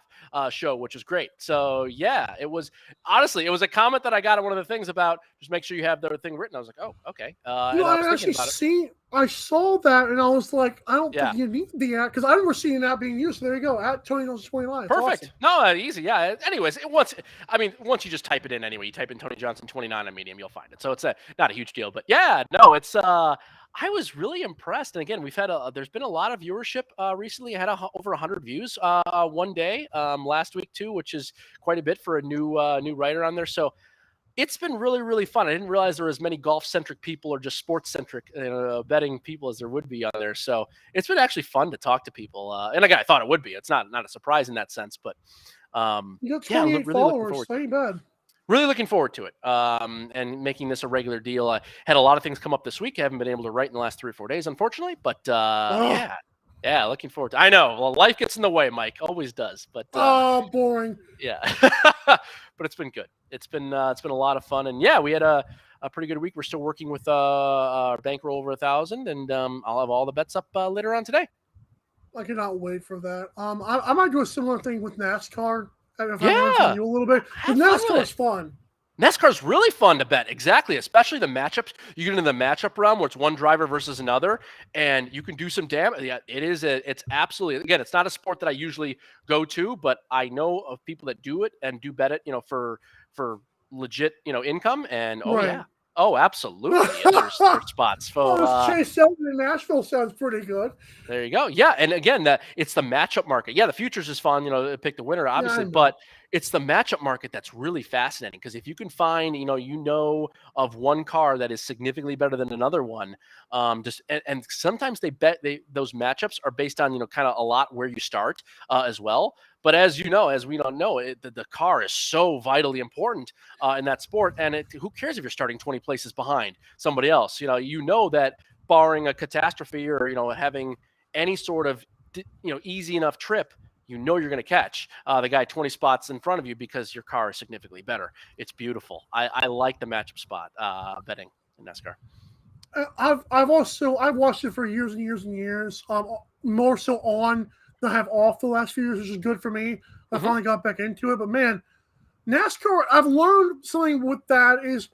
show, which is great. So yeah, it was a comment that I got on one of the things about just make sure you have the thing written. I was like, oh, okay. I saw that and I was like, I don't think you need the app because I never seen that being used. So there you go, at Tony Johnson 29. Perfect. Awesome. No, easy. Yeah. Anyways, once you just type it in anyway, you type in Tony Johnson 29 on Medium, you'll find it. So it's not a huge deal. But yeah, no, it's I was really impressed. And again, we've had there's been a lot of viewership recently. I had over 100 views one day last week too, which is quite a bit for a new writer on there. So it's been really, really fun. I didn't realize there were as many golf-centric people or just sports-centric betting people as there would be on there. So it's been actually fun to talk to people. And again, I thought it would be. It's not a surprise in that sense, but you got 28 followers. Ain't bad. Really looking forward to it and making this a regular deal. I had a lot of things come up this week. I haven't been able to write in the last 3 or 4 days, unfortunately. But yeah, looking forward to it. I know. Well, life gets in the way, Mike. Always does. But boring. Yeah. But it's been good. It's been a lot of fun. And yeah, we had a pretty good week. We're still working with our bankroll over 1,000, and I'll have all the bets up later on today. I cannot wait for that. I might do a similar thing with NASCAR. If I you a little bit. NASCAR is fun. NASCAR's really fun to bet. Exactly, especially the matchups. You get into the matchup realm where it's one driver versus another, and you can do some damage. Yeah, it's absolutely. Again, it's not a sport that I usually go to, but I know of people that do it and do bet it. For legit, income. And Right. Absolutely. Yeah, there's spots. So Chase Elliott in Nashville sounds pretty good. there you go. Yeah, and again, it's the matchup market. Yeah, the futures is fun, pick the winner, obviously, know. but it's the matchup market that's really fascinating because if you can find, of one car that is significantly better than another one, and sometimes those matchups are based on, kind of a lot where you start as well. But as we don't know, the car is so vitally important in that sport, and who cares if you're starting 20 places behind somebody else? That barring a catastrophe or having any sort of easy enough trip, you're going to catch the guy 20 spots in front of you because your car is significantly better. It's beautiful. I like the matchup spot betting in NASCAR. I've watched it for years and years and years. More so on than I have off the last few years, which is good for me. I finally got back into it. But man, NASCAR, I've learned something with that is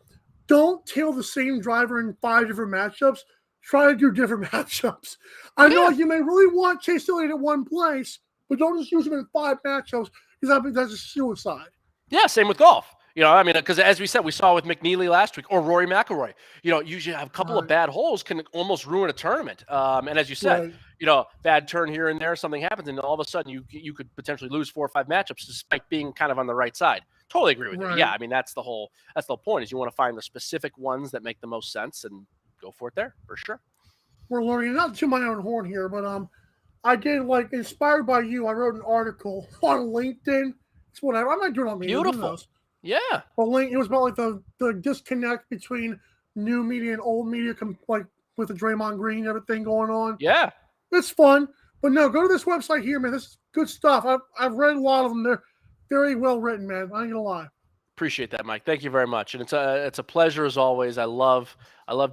don't tail the same driver in 5 different matchups. Try to do different matchups. I know you may really want Chase Elliott at one place, but don't just use him in 5 matchups because I think that's a suicide. Yeah, same with golf. Because as we said, we saw with McNeely last week or Rory McIlroy. Usually have a couple of bad holes can almost ruin a tournament. And as you said, bad turn here and there, something happens, and all of a sudden you could potentially lose 4 or 5 matchups despite being kind of on the right side. Totally agree with you. Yeah, that's the whole point is you want to find the specific ones that make the most sense and go for it there for sure. We're learning, not to my own horn here, but I did inspired by you. I wrote an article on LinkedIn. It's whatever. I'm not doing it on media. Beautiful. Yeah. But it was about the disconnect between new media and old media, with the Draymond Green and everything going on. Yeah. It's fun. But no, go to this website here, man. This is good stuff. I've read a lot of them. They're very well written, man. I ain't gonna lie. Appreciate that, Mike. Thank you very much. And it's a pleasure as always. I love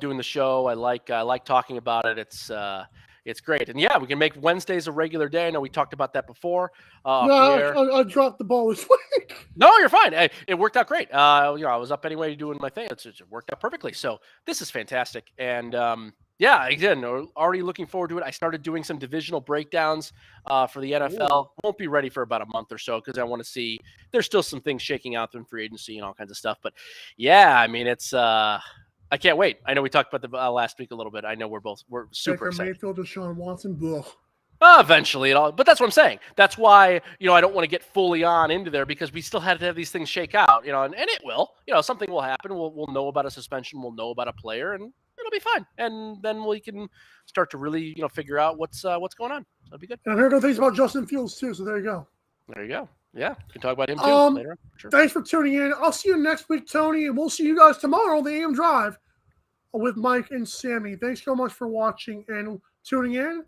doing the show. I like talking about it. It's great. And yeah, we can make Wednesdays a regular day. I know we talked about that before. I dropped the ball this week. No, you're fine. It worked out great. I was up anyway doing my thing. It worked out perfectly. So this is fantastic. And again, already looking forward to it. I started doing some divisional breakdowns for the NFL. Won't be ready for about a month or so because I want to see. There's still some things shaking out in free agency and all kinds of stuff. But yeah, it's. I can't wait. I know we talked about the last week a little bit. I know we're super excited. Mayfield, Deshaun Watson, blah. Eventually, but that's what I'm saying. That's why I don't want to get fully on into there because we still had to have these things shake out. And it will. Something will happen. We'll know about a suspension. We'll know about a player, and it'll be fine. And then we can start to really figure out what's going on. That'll be good. And I heard good things about Justin Fields too. So there you go. There you go. Yeah, we can talk about him too later. Sure. Thanks for tuning in. I'll see you next week, Tony, and we'll see you guys tomorrow on the AM Drive with Mike and Sammy. Thanks so much for watching and tuning in.